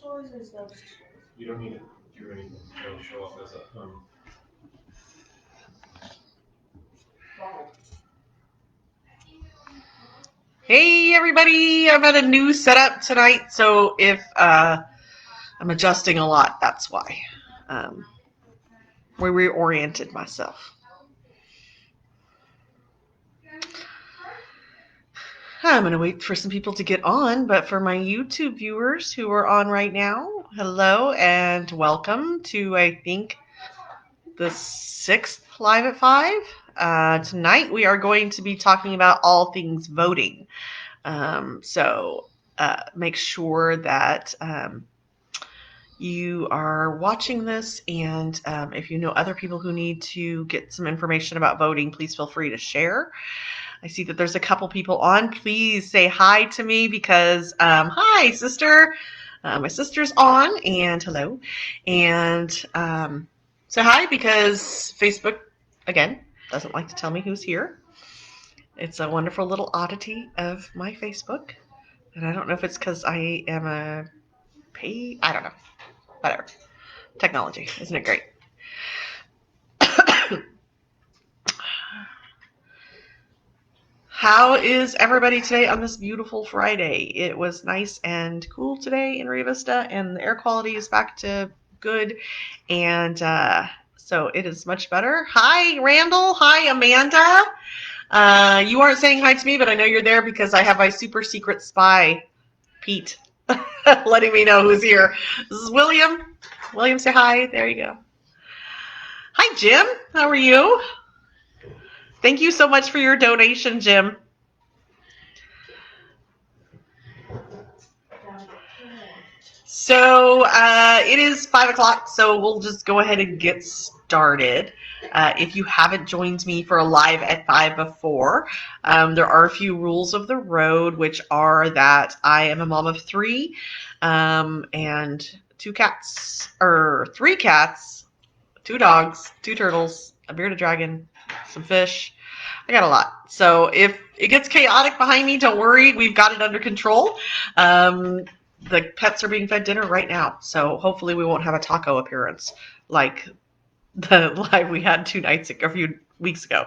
You don't need to do anything. It'll show up as a Hey everybody, I'm at a new setup tonight, so if I'm adjusting a lot, that's why. We reoriented myself. I'm going to wait for some people to get on, but for my YouTube viewers who are on right now, hello and welcome to, I think, the 6th Live at 5. Tonight we are going to be talking about all things voting. So make sure that you are watching this, and if you know other people who need to get some information about voting, please feel free to share. I see that there's a couple people on. Please say hi to me because, hi, sister. My sister's on, and hello. And say hi because Facebook, again, doesn't like to tell me who's here. It's a wonderful little oddity of my Facebook. And I don't know if it's because I am a I don't know. Whatever. Technology, isn't it great? How is everybody today on this beautiful Friday? It was nice and cool today in Rio Vista, and the air quality is back to good, and so it is much better. Hi, Randall. Hi, Amanda. You aren't saying hi to me, but I know you're there because I have my super secret spy, Pete, letting me know who's here. This is William. William, say hi. There you go. Hi, Jim. How are you? Thank you so much for your donation, Jim. So it is 5 o'clock, so we'll just go ahead and get started. If you haven't joined me for a live at 5 before, there are a few rules of the road, which are that I am a mom of 3 and 3 cats, 2 dogs, 2 turtles, a bearded dragon, some fish. I got a lot. So if it gets chaotic behind me, don't worry. We've got it under control. The pets are being fed dinner right now. So hopefully we won't have a taco appearance like the live we had a few weeks ago.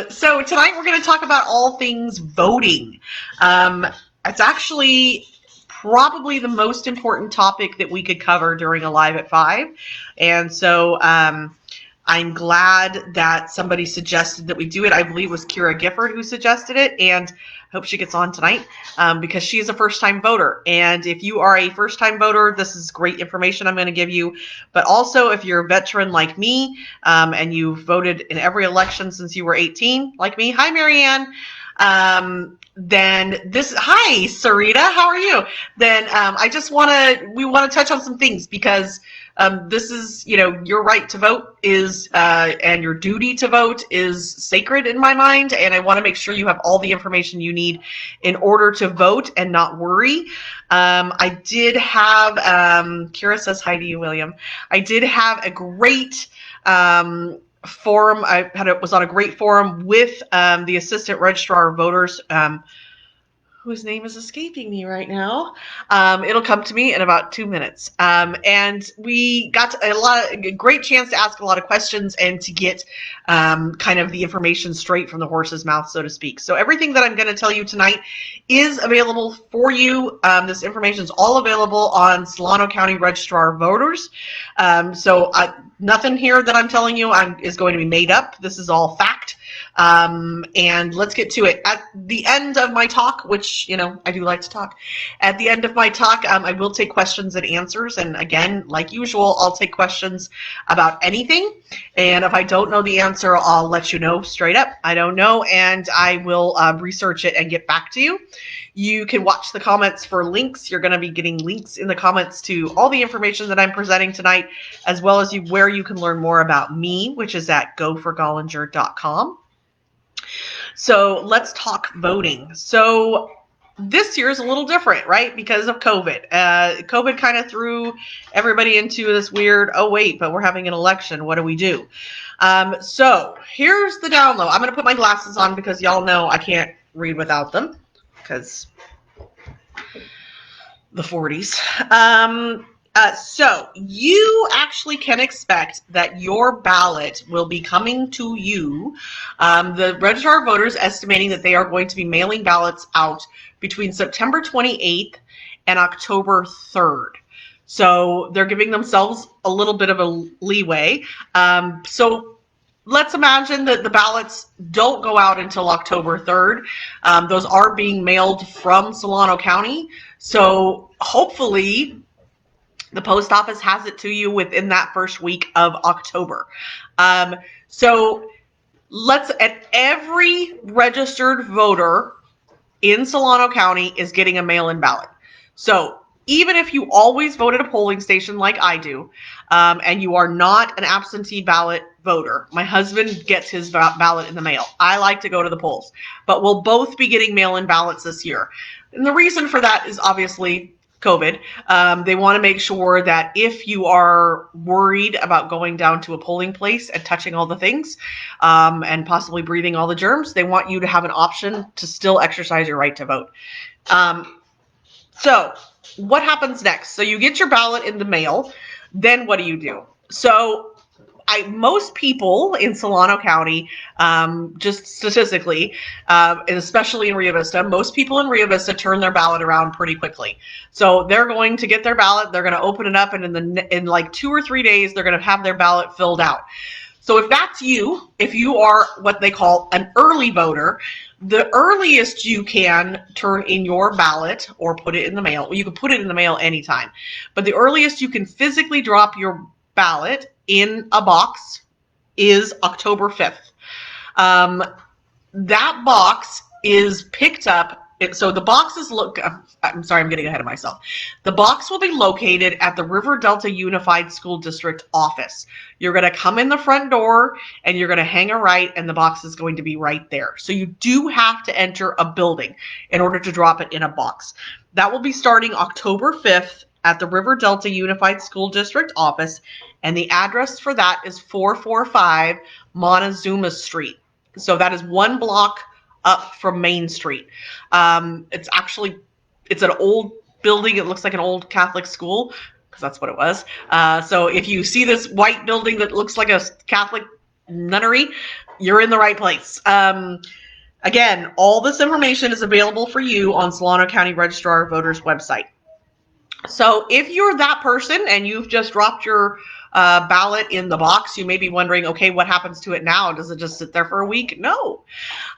So tonight we're going to talk about all things voting. It's actually probably the most important topic that we could cover during a live at 5. And so I'm glad that somebody suggested that we do it. I believe it was Kira Gifford who suggested it, and I hope she gets on tonight because she is a first-time voter. And if you are a first-time voter, this is great information I'm going to give you. But also, if you're a veteran like me and you've voted in every election since you were 18, like me, hi, Marianne. Then hi, Sarita, how are you? Then we want to touch on some things because this is, your right to vote is, and your duty to vote is sacred in my mind, and I want to make sure you have all the information you need in order to vote and not worry. I did have, Kira says hi to you, William. I did have a great forum. Was on a great forum with the assistant registrar of voters, whose name is escaping me right now. It'll come to me in about 2 minutes. And we got a great chance to ask a lot of questions and to get kind of the information straight from the horse's mouth, so to speak. So everything that I'm going to tell you tonight is available for you. This information is all available on Solano County Registrar of Voters. So nothing here that I'm telling you is going to be made up. This is all fact. And let's get to it. At the end of my talk, which, I do like to talk. At the end of my talk, I will take questions and answers. And again, like usual, I'll take questions about anything. And if I don't know the answer, I'll let you know straight up. I don't know, and I will research it and get back to you. You can watch the comments for links. You're going to be getting links in the comments to all the information that I'm presenting tonight, as well as where you can learn more about me, which is at goforgollinger.com. So let's talk voting. So this year is a little different, right? Because of COVID. COVID kind of threw everybody into this weird, oh wait, but we're having an election. What do we do? So here's the down low. I'm going to put my glasses on because y'all know I can't read without them because the 40s. So you actually can expect that your ballot will be coming to you. The Registrar of Voters estimating that they are going to be mailing ballots out between September 28th and October 3rd. So they're giving themselves a little bit of a leeway. So let's imagine that the ballots don't go out until October 3rd. Those are being mailed from Solano County. So hopefully the post office has it to you within that first week of October. So every registered voter in Solano County is getting a mail-in ballot. So even if you always vote at a polling station like I do, and you are not an absentee ballot voter, my husband gets his ballot in the mail. I like to go to the polls, but we'll both be getting mail-in ballots this year. And the reason for that is obviously COVID. They want to make sure that if you are worried about going down to a polling place and touching all the things, and possibly breathing all the germs, they want you to have an option to still exercise your right to vote. So what happens next? So you get your ballot in the mail. Then what do? So most people in Solano County, just statistically, and especially in Rio Vista, most people in Rio Vista turn their ballot around pretty quickly. So they're going to get their ballot, they're going to open it up, and in like 2 or 3 days, they're going to have their ballot filled out. So if that's you, if you are what they call an early voter, the earliest you can turn in your ballot or put it in the mail, well, you can put it in the mail anytime, but the earliest you can physically drop your ballot in a box is October 5th. That box is picked up. So the boxes I'm sorry, I'm getting ahead of myself. The box will be located at the River Delta Unified School District office. You're going to come in the front door and you're going to hang a right, and the box is going to be right there. So you do have to enter a building in order to drop it in a box. That will be starting October 5th at the River Delta Unified School District office, and the address for that is 445 Montezuma Street. So that is 1 block up from Main Street. It's an old building. It looks like an old Catholic school, because that's what it was. So if you see this white building that looks like a Catholic nunnery, you're in the right place. Again, all this information is available for you on Solano County Registrar of Voters website. So if you're that person and you've just dropped your ballot in the box, you may be wondering, okay, what happens to it now? Does it just sit there for a week? No.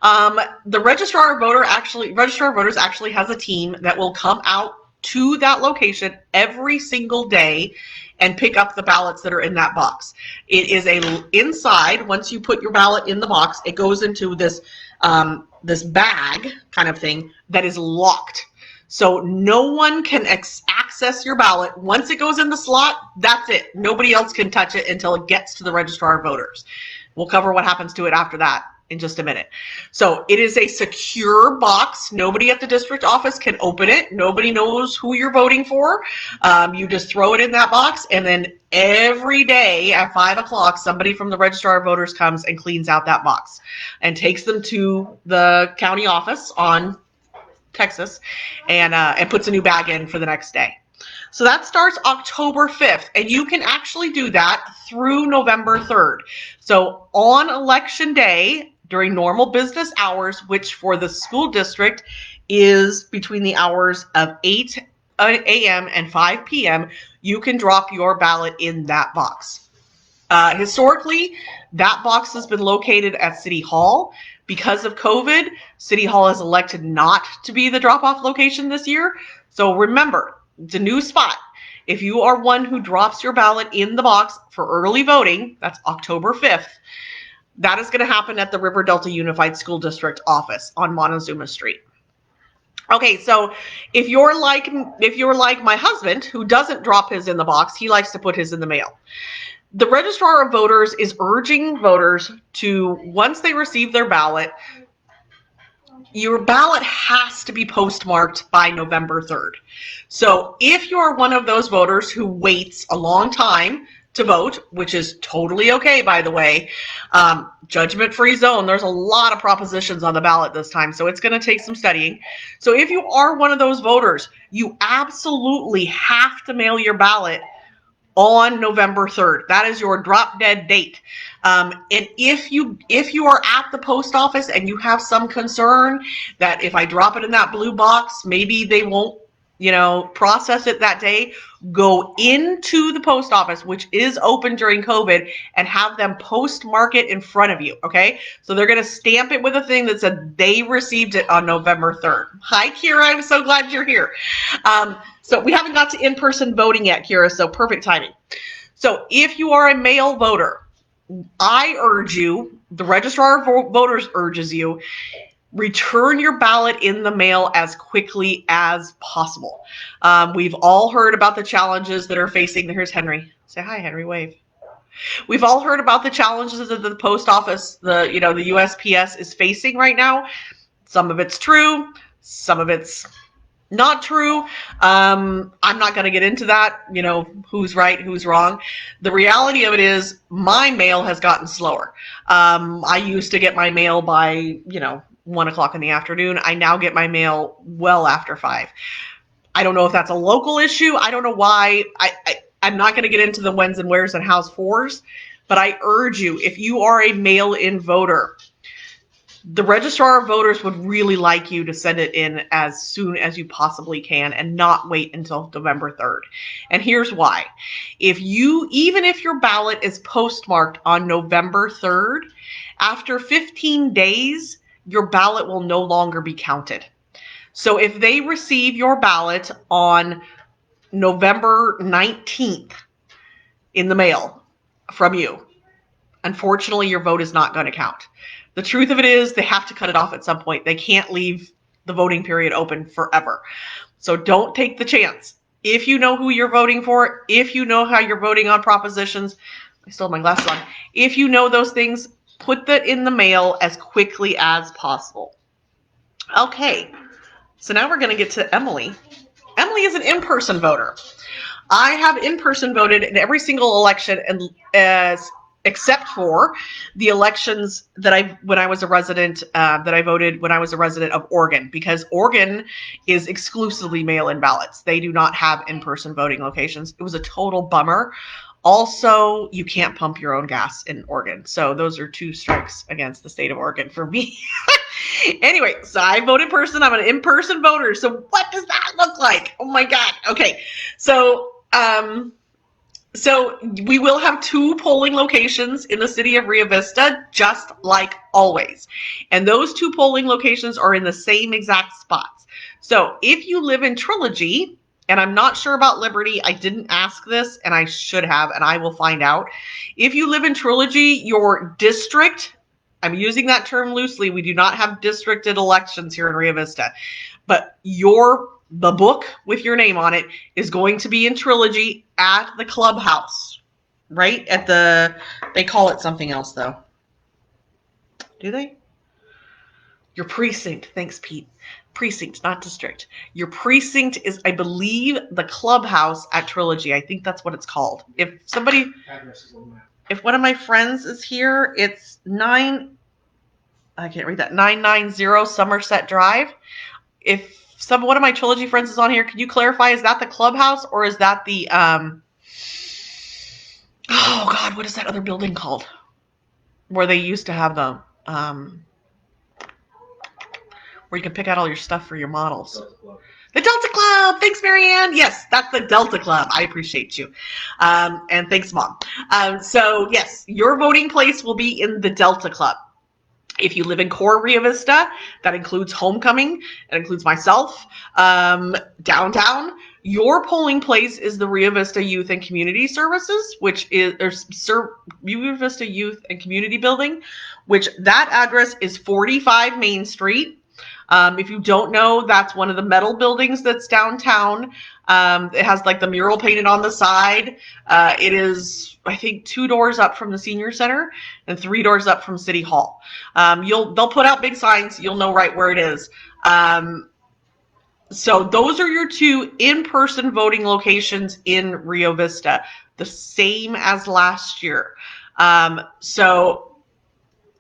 The Registrar of Voters actually has a team that will come out to that location every single day and pick up the ballots that are in that box. It is inside, once you put your ballot in the box, it goes into this bag kind of thing that is locked. So no one can access your ballot. Once it goes in the slot, that's it. Nobody else can touch it until it gets to the Registrar of Voters. We'll cover what happens to it after that in just a minute. So it is a secure box. Nobody at the district office can open it. Nobody knows who you're voting for. You just throw it in that box, and then every day at 5 o'clock, somebody from the Registrar of Voters comes and cleans out that box and takes them to the county office on Texas and puts a new bag in for the next day. So that starts October 5th, and you can actually do that through November 3rd. So on election day, during normal business hours, which for the school district is between the hours of 8 a.m. and 5 p.m., you can drop your ballot in that box. Historically, that box has been located at City Hall. Because of COVID, City Hall has elected not to be the drop-off location this year. So remember, it's a new spot. If you are one who drops your ballot in the box for early voting, that's October 5th, that is going to happen at the River Delta Unified School District office on Montezuma Street. Okay, so if you're like my husband, who doesn't drop his in the box, he likes to put his in the mail. The Registrar of Voters is urging voters to, once they receive their ballot, your ballot has to be postmarked by November 3rd. So if you're one of those voters who waits a long time to vote, which is totally okay, by the way. Judgment-free zone. There's a lot of propositions on the ballot this time, so it's going to take some studying. So if you are one of those voters, you absolutely have to mail your ballot on November 3rd. That is your drop dead date. And if you are at the post office and you have some concern that if I drop it in that blue box, maybe they won't, process it that day, go into the post office, which is open during COVID, and have them postmark it in front of you, okay? So they're going to stamp it with a thing that said they received it on November 3rd. Hi, Kira. I'm so glad you're here. So we haven't got to in-person voting yet, Kira, so perfect timing. So if you are a mail voter, I urge you, the Registrar of Voters urges you, return your ballot in the mail as quickly as possible. We've all heard about the challenges that are facing. Here's Henry. Say hi, Henry. Wave. We've all heard about the challenges that the post office, the USPS is facing right now. Some of it's true. Some of it's not true. I'm not going to get into that, who's right, who's wrong. The reality of it is my mail has gotten slower. I used to get my mail by, 1 o'clock in the afternoon. I now get my mail well after 5. I don't know if that's a local issue. I don't know why. I'm not going to get into the whens and wheres and hows fors, but I urge you, if you are a mail-in voter, the Registrar of Voters would really like you to send it in as soon as you possibly can and not wait until November 3rd. And here's why. Even if your ballot is postmarked on November 3rd, after 15 days, your ballot will no longer be counted. So if they receive your ballot on November 19th in the mail from you, unfortunately, your vote is not going to count. The truth of it is they have to cut it off at some point. They can't leave the voting period open forever. So don't take the chance. If you know who you're voting for, if you know how you're voting on propositions, I still have my glasses on. If you know those things, put that in the mail as quickly as possible. Okay, so now we're going to get to Emily. Emily is an in-person voter. I have in-person voted in every single election, and except for the elections that when I was a resident, that I voted when I was a resident of Oregon, because Oregon is exclusively mail-in ballots. They do not have in-person voting locations. It was a total bummer. Also, you can't pump your own gas in Oregon. So those are 2 strikes against the state of Oregon for me. Anyway, so I vote in person. I'm an in-person voter. So what does that look like? Oh my God. Okay. So we will have 2 polling locations in the city of Rio Vista, just like always. And those 2 polling locations are in the same exact spots. So if you live in Trilogy, and I'm not sure about Liberty, I didn't ask this, and I should have, and I will find out. If you live in Trilogy, your district, I'm using that term loosely, we do not have districted elections here in Rio Vista, but the book with your name on it is going to be in Trilogy at the clubhouse, right? They call it something else though. Do they? Your precinct. Thanks, Pete. Precinct, not district. Your precinct is, I believe, the clubhouse at Trilogy. I think that's what it's called. If one of my friends is here, it's 990 Somerset Drive. If one of my Trilogy friends is on here, can you clarify, is that the clubhouse or is that the, oh God, what is that other building called? Where they used to have the, where you can pick out all your stuff for your models. The Delta Club. Thanks, Marianne. Yes, that's the Delta Club. I appreciate you. And thanks, Mom. So, yes, your voting place will be in the Delta Club. If you live in core Rio Vista, that includes Homecoming, it includes myself, downtown, your polling place is the Rio Vista Youth and Community Services, which is Rio Vista Youth and Community Building, which that address is 45 Main Street. If you don't know, that's one of the metal buildings that's downtown. It has like the mural painted on the side. It is, I think, 2 doors up from the senior center and 3 doors up from City Hall. They'll put out big signs. You'll know right where it is. So those are your two in-person voting locations in Rio Vista, the same as last year. So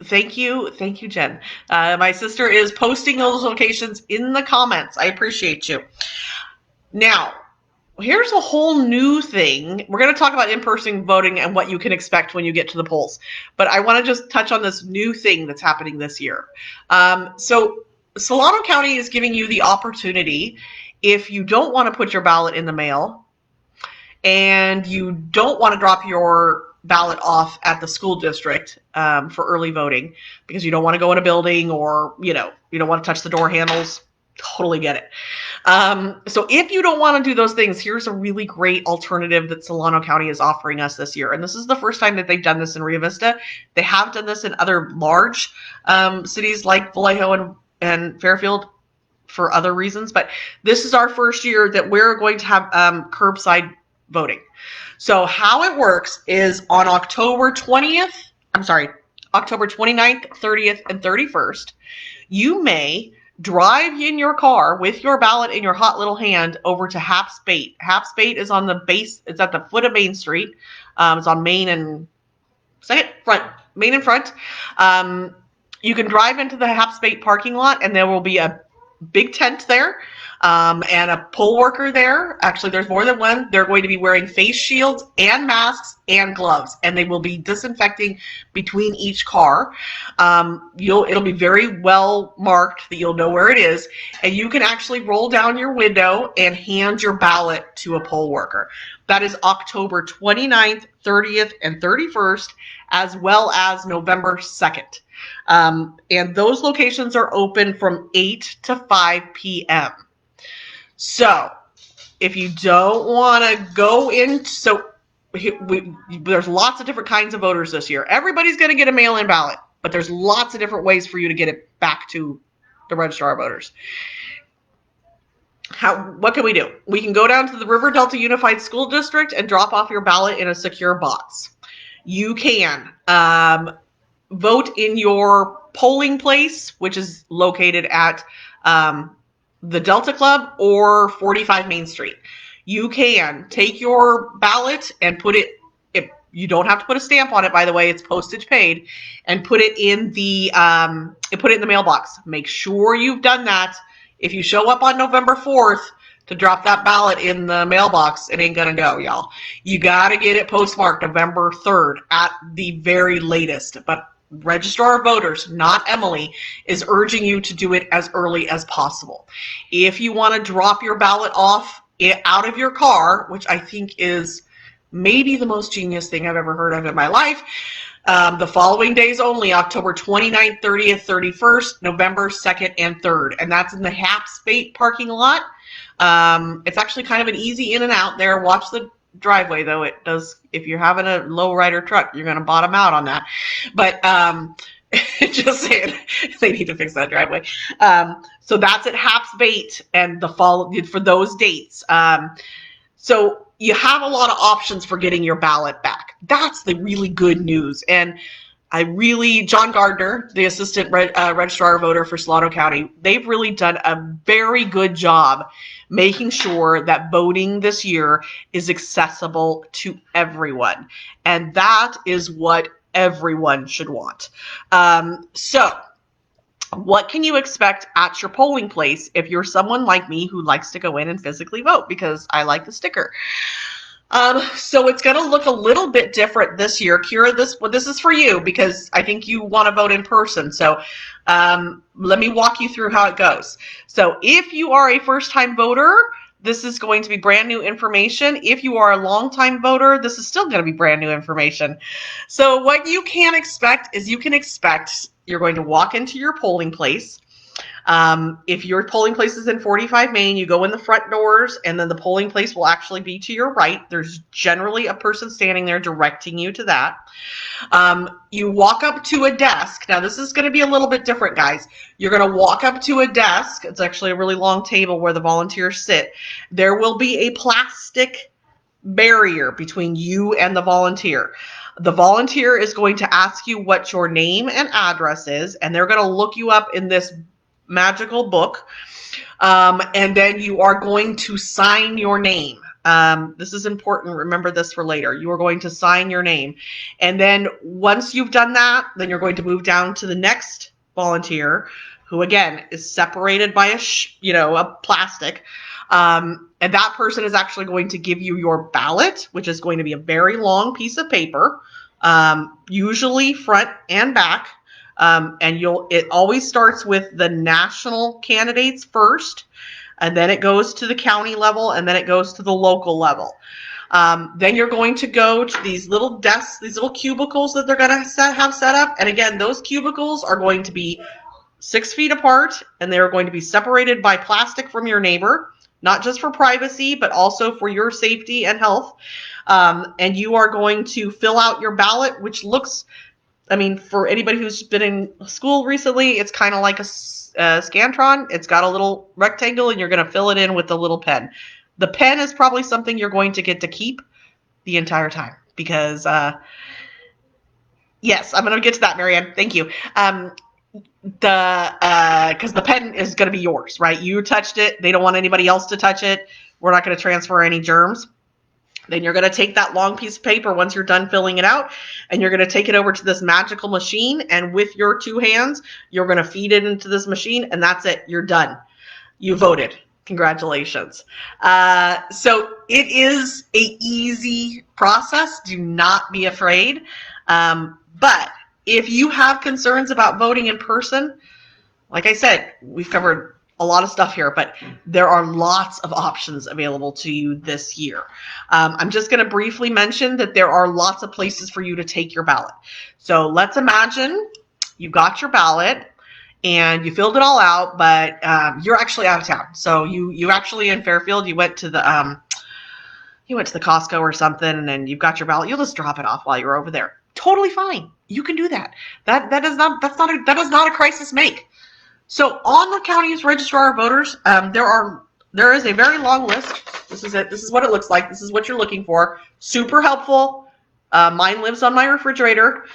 thank you, Jen. My sister is posting those locations in the comments. I appreciate you. Now, here's a whole new thing. We're going to talk about in-person voting and what you can expect when you get to the polls. But I want to just touch on this new thing that's happening this year. So Solano County is giving you the opportunity, if you don't want to put your ballot in the mail and you don't want to drop your ballot off at the school district for early voting because you don't want to go in a building, or you don't want to touch the door handles, totally get it. So if you don't want to do those things, here's a really great alternative that Solano County is offering us this year. And this is the first time that they've done this in Rio Vista. They have done this in other large cities like Vallejo and Fairfield for other reasons, but this is our first year that we're going to have curbside voting. So how it works is on October 29th, 30th, and 31st, you may drive in your car with your ballot in your hot little hand over to Haps Bait. Haps Bait is on the base, it's at the foot of Main Street. It's on Main and Front. You can drive into the Haps Bait parking lot, and there will be a big tent there and a poll worker there. Actually, there's more than one. They're going to be wearing face shields and masks and gloves, and they will be disinfecting between each car. It'll be very well marked that you'll know where it is, and you can actually roll down your window and hand your ballot to a poll worker. That is October 29th, 30th, and 31st, as well as November 2nd. And those locations are open from 8 to 5 p.m. So if you don't want to go in, there's lots of different kinds of voters this year. Everybody's going to get a mail-in ballot, but there's lots of different ways for you to get it back to the registrar of voters. What can we do? We can go down to the River Delta Unified School District and drop off your ballot in a secure box. You can vote in your polling place, which is located at the Delta Club or 45 Main Street. You can take your ballot and put it, you don't have to put a stamp on it, by the way, it's postage paid, and put it in the mailbox. Make sure you've done that. If you show up on November 4th to drop that ballot in the mailbox, it ain't gonna go, y'all. You gotta get it postmarked November 3rd at the very latest. But Registrar of Voters, not Emily, is urging you to do it as early as possible. If you want to drop your ballot off out of your car, which I think is maybe the most genius thing I've ever heard of in my life, the following days only, October 29th, 30th, 31st, November 2nd, and 3rd. And that's in the Haps Bait parking lot. It's actually kind of an easy in and out there. Watch the driveway, though. It does, if you're having a lowrider truck, you're going to bottom out on that. But just saying, they need to fix that driveway. So that's at Haps Bait and for those dates. So you have a lot of options for getting your ballot back. That's the really good news. And John Gardner, the assistant registrar of voter for Solano County, they've really done a very good job making sure that voting this year is accessible to everyone. And that is what everyone should want. So what can you expect at your polling place if you're someone like me who likes to go in and physically vote because I like the sticker? So it's going to look a little bit different this year. Kira, this is for you because I think you want to vote in person. So let me walk you through how it goes. So if you are a first-time voter, this is going to be brand new information. If you are a long-time voter, this is still going to be brand new information. So what you can expect is you're going to walk into your polling place. If your polling place is in 45 Main, you go in the front doors, and then the polling place will actually be to your right. There's generally a person standing there directing you to that. You walk up to a desk. Now, this is going to be a little bit different, guys. You're going to walk up to a desk. It's actually a really long table where the volunteers sit. There will be a plastic barrier between you and the volunteer. The volunteer is going to ask you what your name and address is, and they're going to look you up in this magical book. And then you are going to sign your name. This is important. Remember this for later. You are going to sign your name. And then once you've done that, then you're going to move down to the next volunteer, who again is separated by a plastic. And that person is actually going to give you your ballot, which is going to be a very long piece of paper, usually front and back. And it always starts with the national candidates first, and then it goes to the county level, and then it goes to the local level. Then you're going to go to these little desks, these little cubicles that they're going to have set up. And again, those cubicles are going to be 6 feet apart, and they're going to be separated by plastic from your neighbor, not just for privacy, but also for your safety and health. And you are going to fill out your ballot, which looks, for anybody who's been in school recently, it's kind of like a Scantron. It's got a little rectangle, and you're going to fill it in with the little pen. The pen is probably something you're going to get to keep the entire time because, yes, I'm going to get to that, Marianne. Thank you. Because the pen is going to be yours, right? You touched it. They don't want anybody else to touch it. We're not going to transfer any germs. Then you're going to take that long piece of paper once you're done filling it out, and you're going to take it over to this magical machine, and with your 2 hands, you're going to feed it into this machine, and that's it. You're done. You voted. Congratulations. So it is an easy process. Do not be afraid. But if you have concerns about voting in person, like I said, we've covered a lot of stuff here, but there are lots of options available to you this year. I'm just going to briefly mention that there are lots of places for you to take your ballot. So let's imagine you got your ballot and you filled it all out, but you're actually out of town. So you actually in Fairfield, you went to the Costco or something, and then you've got your ballot. You'll just drop it off while you're over there. Totally fine. You can do that. That is not a crisis make. So on the county's registrar of voters, there is a very long list. This is it. This is what it looks like. This is what you're looking for. Super helpful. Mine lives on my refrigerator.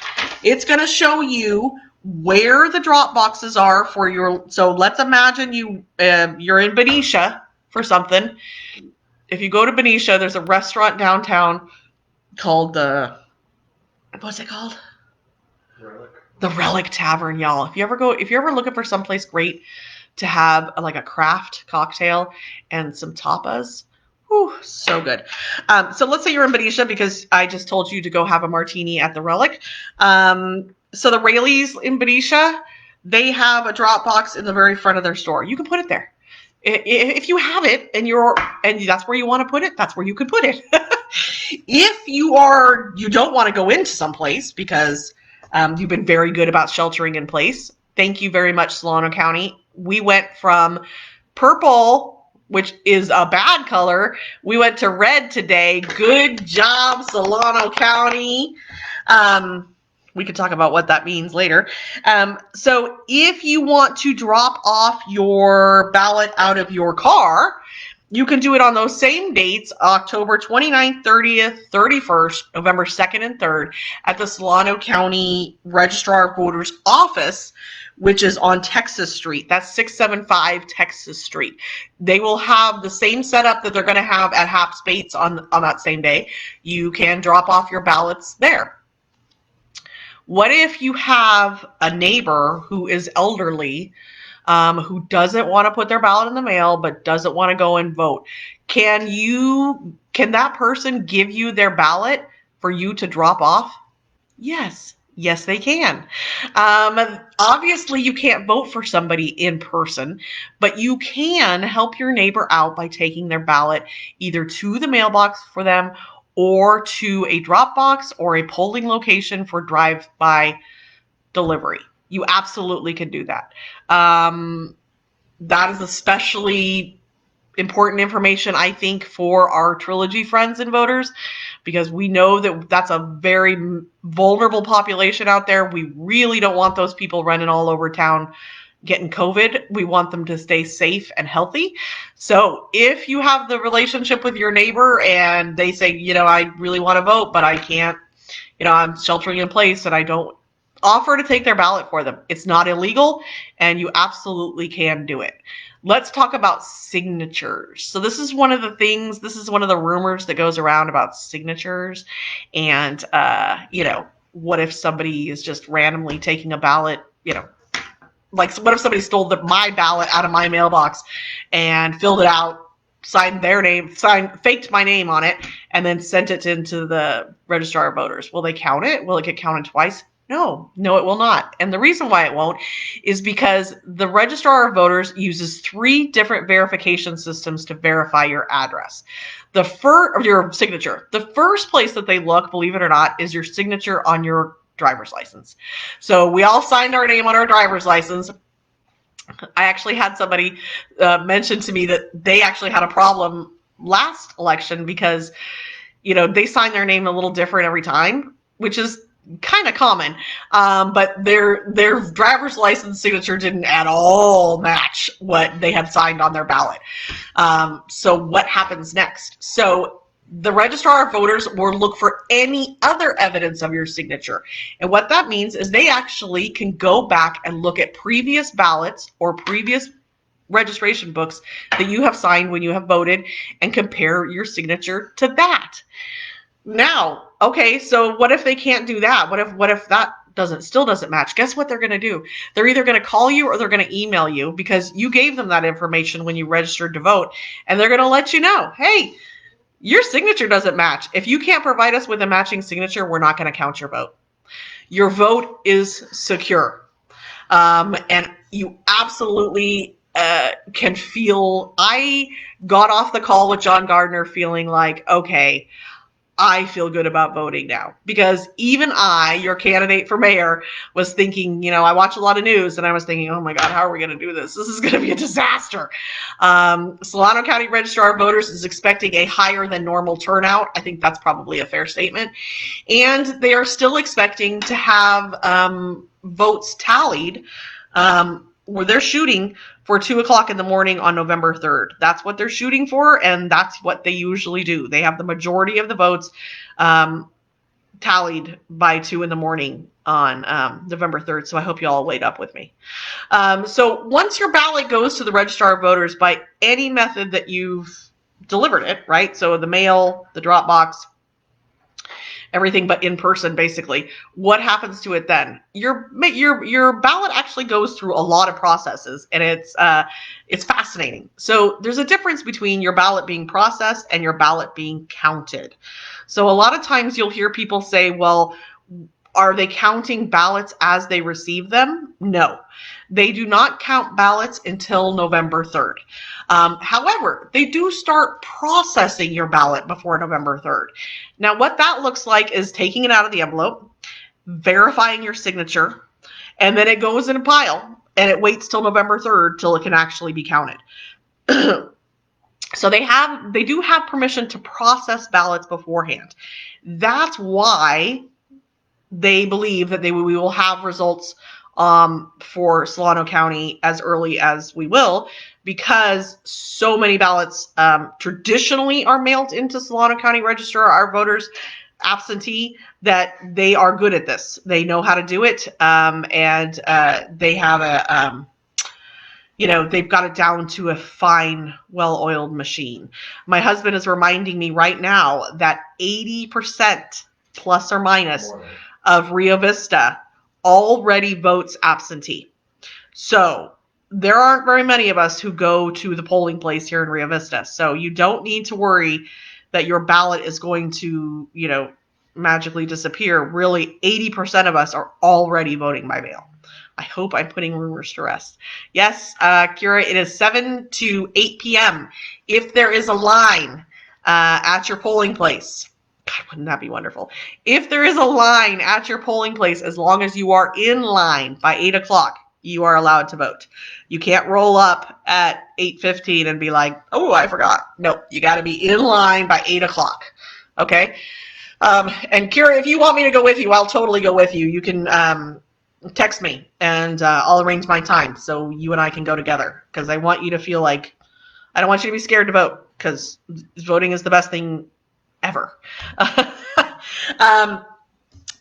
It's going to show you where the drop boxes are for your. So let's imagine you're in Benicia for something. If you go to Benicia, there's a restaurant downtown called what's it called? Relic. The Relic Tavern, y'all. If you're ever looking for someplace great to have like a craft cocktail and some tapas, whew, so good. So let's say you're in Benicia because I just told you to go have a martini at the Relic. So the Rayleighs in Benicia, they have a drop box in the very front of their store. You can put it there. If you have it and that's where you want to put it, that's where you could put it. If you don't want to go into someplace because you've been very good about sheltering in place, thank you very much, Solano County. We went from purple, which is a bad color, we went to red today. Good job, Solano County. We could talk about what that means later. So if you want to drop off your ballot out of your car, you can do it on those same dates, October 29th, 30th, 31st, November 2nd, and 3rd, at the Solano County Registrar of Voters office, which is on Texas Street. That's 675 Texas Street. They will have the same setup that they're going to have at Hap Spates on that same day. You can drop off your ballots there. What if you have a neighbor who is elderly, who doesn't want to put their ballot in the mail but doesn't want to go and vote? Can that person give you their ballot for you to drop off? Yes, they can. Obviously, you can't vote for somebody in person, but you can help your neighbor out by taking their ballot either to the mailbox for them or to a drop box or a polling location for drive-by delivery. You absolutely can do that. That is especially important information, I think, for our Trilogy friends and voters, because we know that that's a very vulnerable population out there. We really don't want those people running all over town getting COVID. We want them to stay safe and healthy. So if you have the relationship with your neighbor and they say, I really want to vote, but I can't, I'm sheltering in place and I don't offer to take their ballot for them. It's not illegal, and you absolutely can do it. Let's talk about signatures. So this is one of the things, this is one of the rumors that goes around about signatures. And, what if somebody is just randomly taking a ballot, like what if somebody stole my ballot out of my mailbox and filled it out, signed their name, faked my name on it, and then sent it into the registrar of voters. Will they count it? Will it get counted twice? No, it will not. And the reason why it won't is because the registrar of voters uses 3 different verification systems to verify your address. Your signature. The first place that they look, believe it or not, is your signature on your driver's license. So we all signed our name on our driver's license. I actually had somebody mention to me that they actually had a problem last election because, they signed their name a little different every time, which is kind of common. But their driver's license signature didn't at all match what they had signed on their ballot. So what happens next? So the registrar of voters will look for any other evidence of your signature. And what that means is they actually can go back and look at previous ballots or previous registration books that you have signed when you have voted and compare your signature to that. Now, okay, so what if they can't do that? What if that still doesn't match? Guess what they're going to do? They're either going to call you or they're going to email you because you gave them that information when you registered to vote, and they're going to let you know, hey, your signature doesn't match. If you can't provide us with a matching signature, we're not going to count your vote. Your vote is secure. And you absolutely can feel, I got off the call with John Gardner feeling like, okay, I feel good about voting now. Because even I, your candidate for mayor, was thinking, I watch a lot of news and I was thinking, oh my God, how are we going to do this? This is going to be a disaster. Solano County Registrar of Voters is expecting a higher than normal turnout. I think that's probably a fair statement. And they are still expecting to have votes tallied where they're shooting for 2:00 in the morning on November 3rd. That's what they're shooting for, and that's what they usually do. They have the majority of the votes tallied by 2 in the morning on November 3rd, so I hope you all wait up with me. So once your ballot goes to the registrar of voters by any method that you've delivered it, right? So the mail, the drop box, everything but in person, basically. What happens to it then? Your ballot actually goes through a lot of processes, and it's fascinating. So there's a difference between your ballot being processed and your ballot being counted. So a lot of times you'll hear people say, well, are they counting ballots as they receive them? No, they do not count ballots until November 3rd. However, they do start processing your ballot before November 3rd. Now, what that looks like is taking it out of the envelope, verifying your signature, and then it goes in a pile, and it waits till November 3rd till it can actually be counted. So they do have permission to process ballots beforehand. That's why they believe that we will have results for Solano County as early as we will, because so many ballots traditionally are mailed into Solano County Register, our voters absentee, that they are good at this. They know how to do it, and they have they've got it down to a fine, well-oiled machine. My husband is reminding me right now that 80% plus or minus of Rio Vista already votes absentee. So there aren't very many of us who go to the polling place here in Rio Vista. So you don't need to worry that your ballot is going to, magically disappear. Really, 80% of us are already voting by mail. I hope I'm putting rumors to rest. Yes, Kira, it is 7 to 8 p.m. If there is a line at your polling place, God, wouldn't that be wonderful? If there is a line at your polling place, as long as you are in line by 8 o'clock, you are allowed to vote. You can't roll up at 8:15 and be like, oh, I forgot. No, you got to be in line by 8 o'clock. Okay? And Kira, if you want me to go with you, I'll totally go with you. You can text me, and I'll arrange my time so you and I can go together, because I want you to feel like, I don't want you to be scared to vote, because voting is the best thing ever.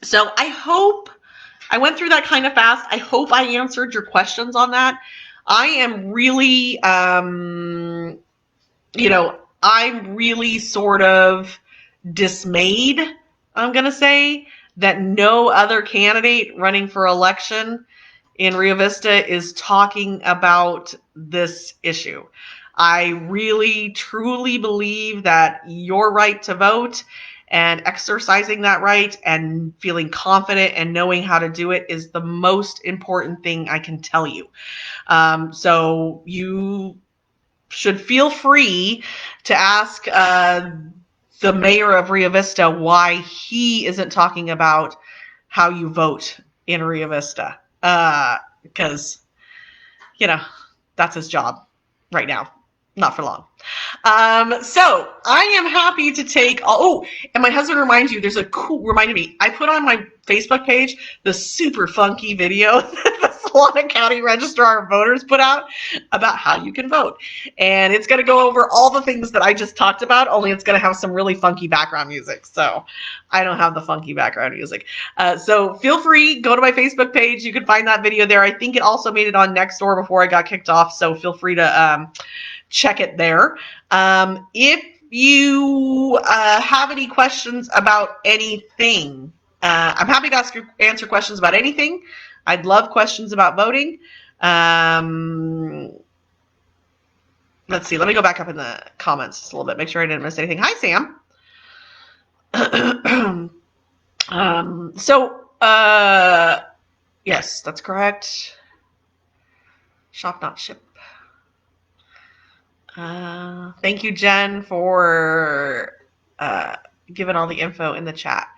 So I hope I went through that kind of fast. I hope I answered your questions on that. I am really, I'm really sort of dismayed, I'm going to say, that no other candidate running for election in Rio Vista is talking about this issue. I really, truly believe that your right to vote and exercising that right and feeling confident and knowing how to do it is the most important thing I can tell you. So you should feel free to ask the mayor of Rio Vista why he isn't talking about how you vote in Rio Vista. Because, that's his job right now. Not for long. So I am happy to take. And my husband reminded me. I put on my Facebook page the super funky video that the Solana County Registrar of Voters put out about how you can vote, and it's going to go over all the things that I just talked about. Only it's going to have some really funky background music. So I don't have the funky background music. So feel free, go to my Facebook page. You can find that video there. I think it also made it on Nextdoor before I got kicked off. So feel free to check it there. If you have any questions about anything, I'm happy to answer questions about anything. I'd love questions about voting. Let's see. Let me go back up in the comments just a little bit. Make sure I didn't miss anything. Hi, Sam. Yes, that's correct. Shop, not ship. Thank you, Jen, for giving all the info in the chat.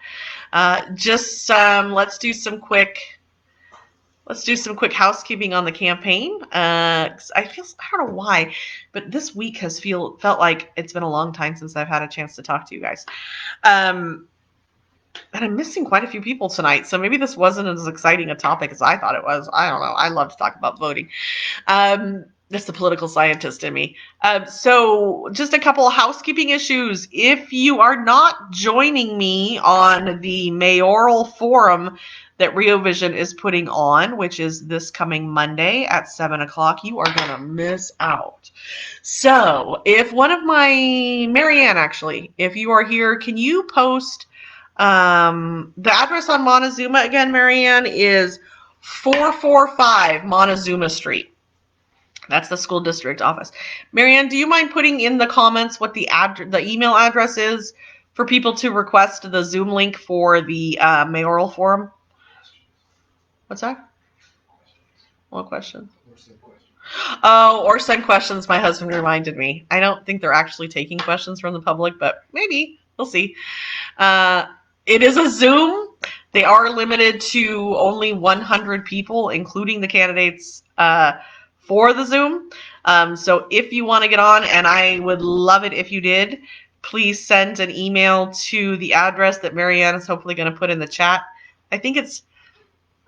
Let's do some quick housekeeping on the campaign. I don't know why, but this week has felt like it's been a long time since I've had a chance to talk to you guys. And I'm missing quite a few people tonight, so maybe this wasn't as exciting a topic as I thought it was. I don't know. I love to talk about voting. That's the political scientist in me. So just a couple of housekeeping issues. If you are not joining me on the mayoral forum that Rio Vision is putting on, which is this coming Monday at 7 o'clock, you are going to miss out. So if Marianne, actually, if you are here, can you post the address on Montezuma again, Marianne, is 445 Montezuma Street. That's the school district office. Marianne, do you mind putting in the comments what the email address is for people to request the Zoom link for the mayoral forum? What's that? What question? Or send questions. My husband reminded me. I don't think they're actually taking questions from the public, but maybe. We'll see. It is a Zoom. They are limited to only 100 people, including the candidates for the Zoom. So if you want to get on, and I would love it if you did, please send an email to the address that Marianne is hopefully going to put in the chat. I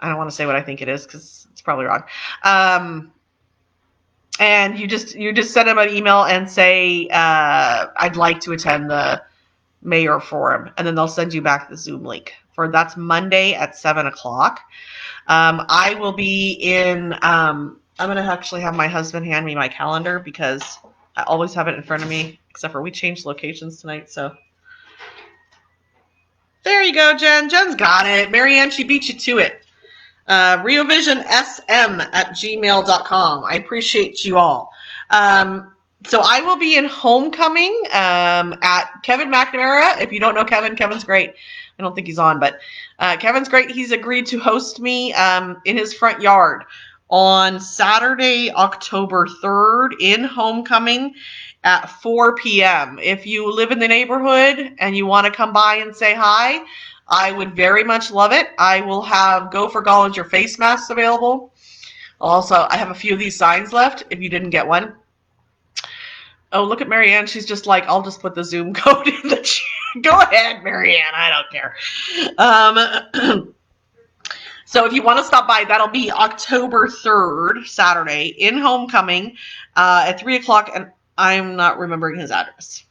don't want to say what I think it is because it's probably wrong. And you just send them an email and say, I'd like to attend the mayor forum, and then they'll send you back the Zoom link. That's Monday at 7 o'clock. I will be in... I'm going to actually have my husband hand me my calendar because I always have it in front of me, except for we changed locations tonight. So there you go, Jen. Jen's got it. Marianne, she beat you to it. RioVisionSM@gmail.com. I appreciate you all. So I will be in homecoming at Kevin McNamara. If you don't know Kevin, Kevin's great. I don't think he's on, but Kevin's great. He's agreed to host me in his front yard on Saturday, October 3rd in homecoming at 4 p.m. If you live in the neighborhood and you want to come by and say hi, I would very much love it. I will have Go for Gollinger face masks available. Also, I have a few of these signs left if you didn't get one. Oh, look at Marianne. She's just like, I'll just put the Zoom code in the chat. Go ahead, Marianne. I don't care. So if you want to stop by, that'll be October 3rd, Saturday, in homecoming at 3 o'clock, and I'm not remembering his address.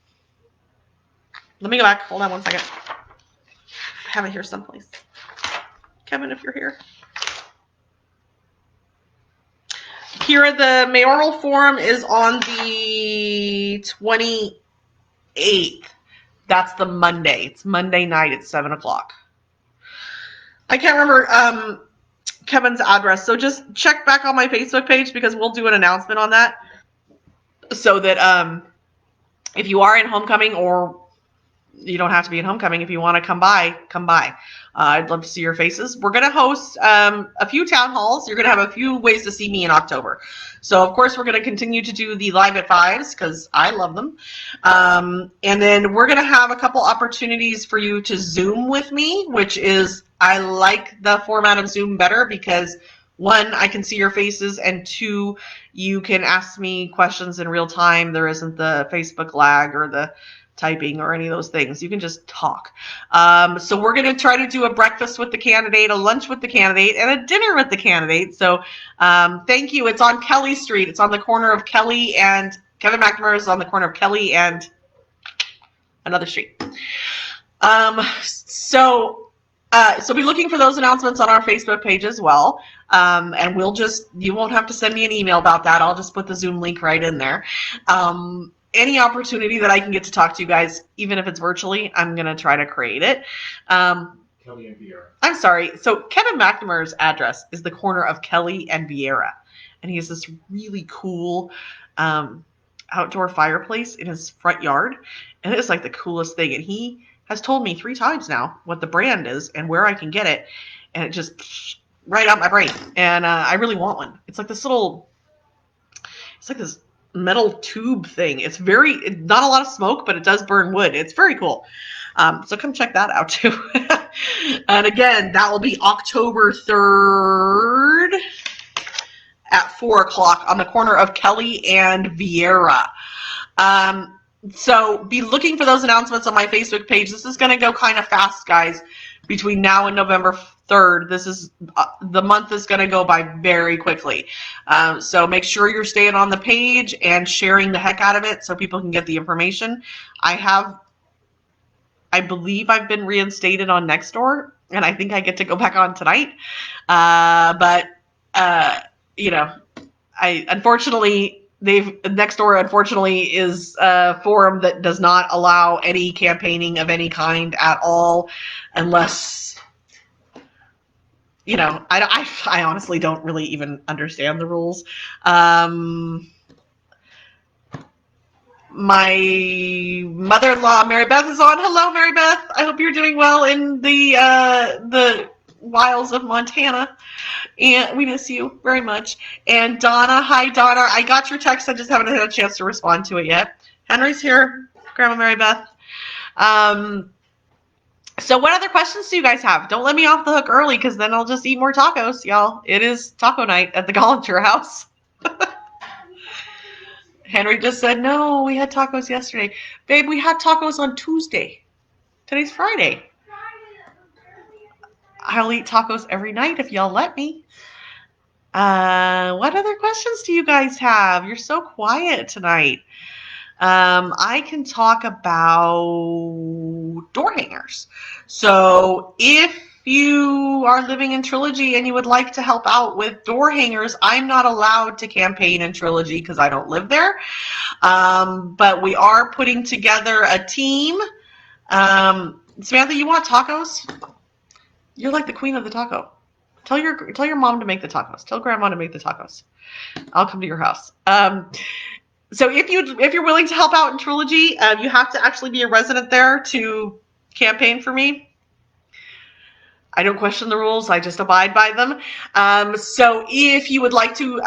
Let me go back. Hold on one second. I have it here someplace. Kevin, if you're here. Kira, the mayoral forum is on the 28th. That's the Monday. It's Monday night at 7 o'clock. I can't remember Kevin's address, so just check back on my Facebook page because we'll do an announcement on that. So that if you are in homecoming, or you don't have to be in homecoming, if you want to come by, come by. I'd love to see your faces. We're going to host a few town halls. You're going to have a few ways to see me in October. So, of course, we're going to continue to do the Live at Fives because I love them. And then we're going to have a couple opportunities for you to Zoom with me, which is, I like the format of Zoom better because, one, I can see your faces, and two, you can ask me questions in real time. There isn't the Facebook lag or the typing or any of those things. You can just talk. So we're going to try to do a breakfast with the candidate, a lunch with the candidate, and a dinner with the candidate. So thank you. It's on Kelly Street. It's on the corner of Kelly and Kevin McNamara is on the corner of Kelly and another street. So be looking for those announcements on our Facebook page as well. And you won't have to send me an email about that. I'll just put the Zoom link right in there. Any opportunity that I can get to talk to you guys, even if it's virtually, I'm going to try to create it. Kelly and Vieira. I'm sorry. So Kevin McNamara's address is the corner of Kelly and Vieira. And he has this really cool outdoor fireplace in his front yard. And it is like the coolest thing. And he has told me 3 times now what the brand is and where I can get it. And it just right out my brain. And I really want one. It's like this metal tube thing. It's not a lot of smoke, but it does burn wood. It's very cool. So come check that out too. And again, that will be October 3rd at 4 o'clock on the corner of Kelly and Vieira. So be looking for those announcements on my Facebook page. This is going to go kind of fast, guys. Between now and November 3rd, the month is going to go by very quickly. So make sure you're staying on the page and sharing the heck out of it so people can get the information. I believe I've been reinstated on Nextdoor, and I think I get to go back on tonight. Nextdoor unfortunately is a forum that does not allow any campaigning of any kind at all, unless, I honestly don't really even understand the rules. My mother-in-law, Mary Beth, is on. Hello, Mary Beth. I hope you're doing well in the wilds of Montana. And we miss you very much. And Donna, hi, Donna. I got your text. I just haven't had a chance to respond to it yet. Henry's here. Grandma Mary Beth. So what other questions do you guys have? Don't let me off the hook early because then I'll just eat more tacos, y'all. It is taco night at the Gollinger house. Henry just said, no, we had tacos yesterday. Babe, we had tacos on Tuesday. Today's Friday. I'll eat tacos every night if y'all let me. What other questions do you guys have? You're so quiet tonight. I can talk about door hangers. So if you are living in Trilogy and you would like to help out with door hangers, I'm not allowed to campaign in Trilogy because I don't live there. But we are putting together a team. Samantha, you want tacos? You're like the queen of the taco. Tell your mom to make the tacos. Tell grandma to make the tacos. I'll come to your house. So if you're willing to help out in Trilogy, you have to actually be a resident there to campaign for me. I don't question the rules. I just abide by them. So if you would like to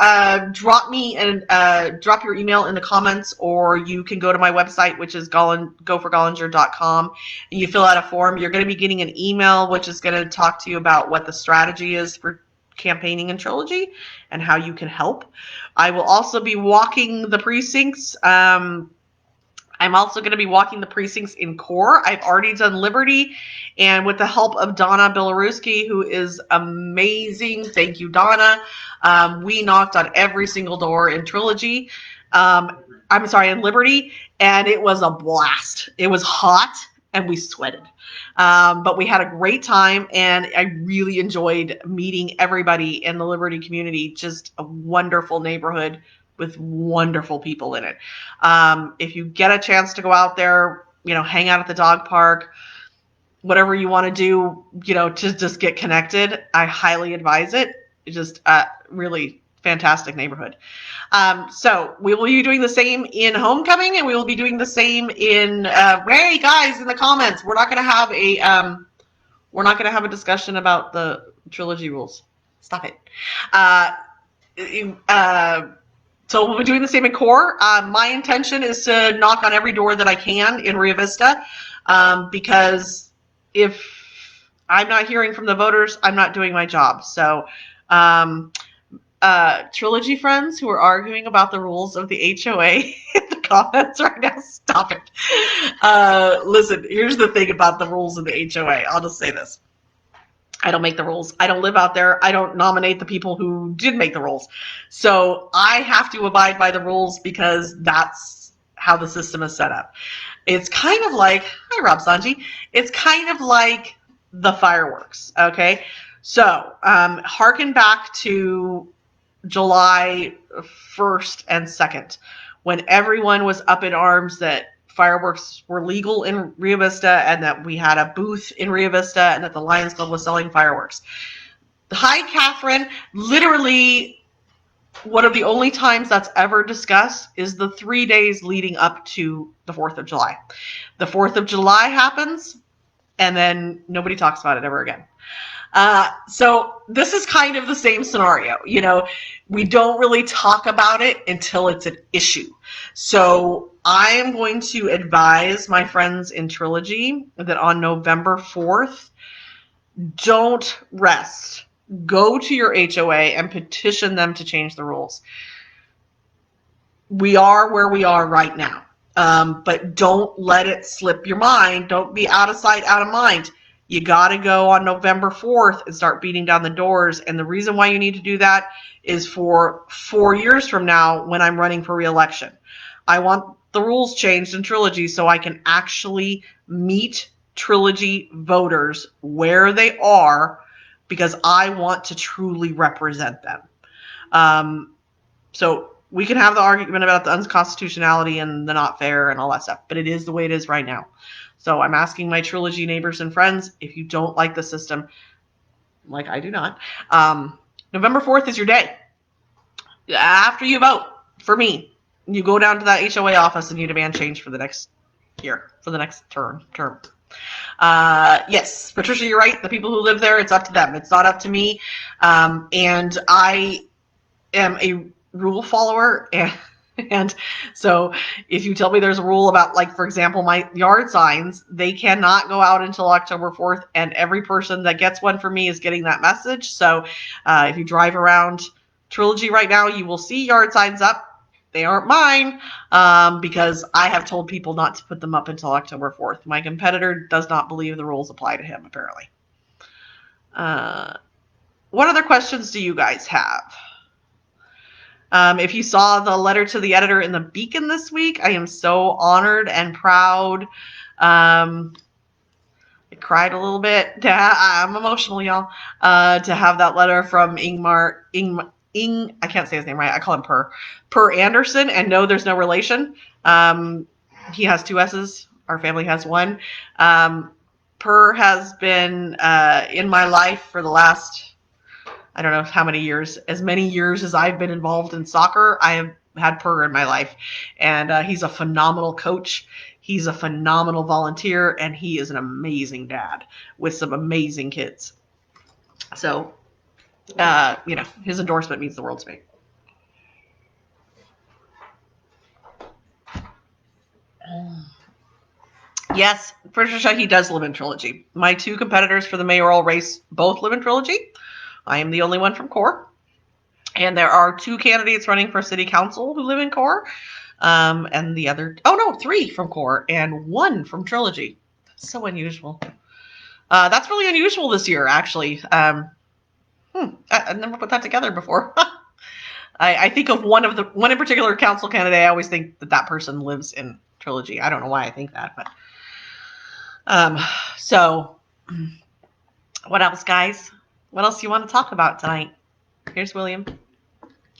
drop your email in the comments, or you can go to my website, which is goforgollinger.com, and you fill out a form, you're going to be getting an email which is going to talk to you about what the strategy is for campaigning in Trilogy and how you can help. I will also be walking the precincts. I'm also going to be walking the precincts in Core. I've already done Liberty, and with the help of Donna Bilaruski, who is amazing, thank you, Donna, we knocked on every single door in Trilogy. In Liberty, and it was a blast. It was hot. and we sweated. But we had a great time, and I really enjoyed meeting everybody in the Liberty community. Just a wonderful neighborhood with wonderful people in it. If you get a chance to go out there, hang out at the dog park, whatever you want to do, to just get connected, I highly advise it. It's just a really fantastic neighborhood. So we will be doing the same in homecoming, and we will be doing the same in hey guys, in the comments, we're not going to have a discussion about the trilogy rules. Stop it. So we'll be doing the same in core. My intention is to knock on every door that I can in Rio Vista, because if I'm not hearing from the voters, I'm not doing my job. So trilogy friends who are arguing about the rules of the HOA in the comments right now, stop it. Listen, here's the thing about the rules of the HOA. I'll just say this. I don't make the rules. I don't live out there. I don't nominate the people who did make the rules. So I have to abide by the rules because that's how the system is set up. It's kind of like, hi Rob Sanji, it's kind of like the fireworks, okay? So harken back to July 1st and 2nd, when everyone was up in arms that fireworks were legal in Rio Vista and that we had a booth in Rio Vista and that the Lions Club was selling fireworks. Hi, Catherine. Literally, one of the only times that's ever discussed is the 3 days leading up to the 4th of July. The 4th of July happens, and then nobody talks about it ever again. So this is kind of the same scenario. We don't really talk about it until it's an issue. So I am going to advise my friends in Trilogy that on November 4th, don't rest. Go to your HOA and petition them to change the rules. We are where we are right now. But don't let it slip your mind. Don't be out of sight, out of mind. You got to go on November 4th and start beating down the doors. And the reason why you need to do that is for 4 years from now when I'm running for re-election. I want the rules changed in Trilogy so I can actually meet Trilogy voters where they are, because I want to truly represent them. So we can have the argument about the unconstitutionality and the not fair and all that stuff, but it is the way it is right now. So I'm asking my Trilogy neighbors and friends, if you don't like the system, like I do not, November 4th is your day. After you vote for me, you go down to that HOA office and you demand change for the next year, for the next term. Yes, Patricia, you're right. The people who live there, it's up to them. It's not up to me. And I am a rule follower, and so if you tell me there's a rule about, like, for example, my yard signs, they cannot go out until October 4th, and every person that gets one for me is getting that message. So if you drive around Trilogy right now, you will see yard signs up. They aren't mine, because I have told people not to put them up until October 4th. My competitor does not believe the rules apply to him, apparently. What other questions do you guys have? If you saw the letter to the editor in the Beacon this week, I am so honored and proud. I cried a little bit. I'm emotional, y'all. To have that letter from I can't say his name right. I call him Per Anderson, and no, there's no relation. He has 2 S's. Our family has 1. Per has been in my life for the last, I don't know how many years. As many years as I've been involved in soccer, I have had Per in my life. And he's a phenomenal coach. He's a phenomenal volunteer, and he is an amazing dad with some amazing kids. So, his endorsement means the world to me. Yes, Patricia, he does live in Trilogy. My 2 competitors for the mayoral race both live in Trilogy. I am the only one from Core. And there are 2 candidates running for city council who live in Core. And the other, 3 from Core and 1 from Trilogy. That's so unusual. That's really unusual this year, actually. I've never put that together before. I think of one in particular council candidate. I always think that person lives in Trilogy. I don't know why I think that, but So, what else, guys? What else do you want to talk about tonight? Here's William.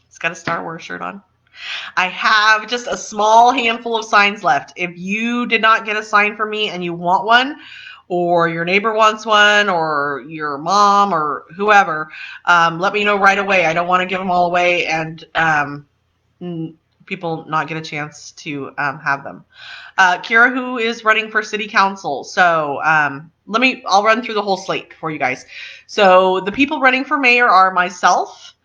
He's got a Star Wars shirt on. I have just a small handful of signs left. If you did not get a sign from me and you want one, or your neighbor wants one, or your mom, or whoever, let me know right away. I don't want to give them all away and people not get a chance to have them. Kira, who is running for city council. So I'll run through the whole slate for you guys. So the people running for mayor are myself,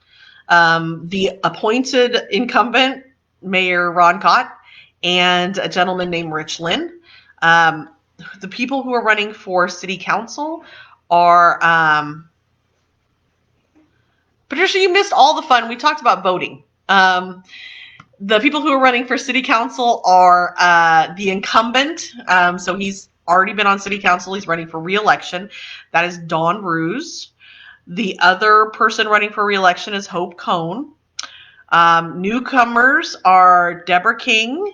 the appointed incumbent, Mayor Ron Cott, and a gentleman named Rich Lynn. The people who are running for city council are Patricia, you missed all the fun. We talked about voting. The people who are running for city council are the incumbent. So he's already been on city council. He's running for re-election. That is Dawn Ruse. The other person running for re-election is Hope Cone. Newcomers are Deborah King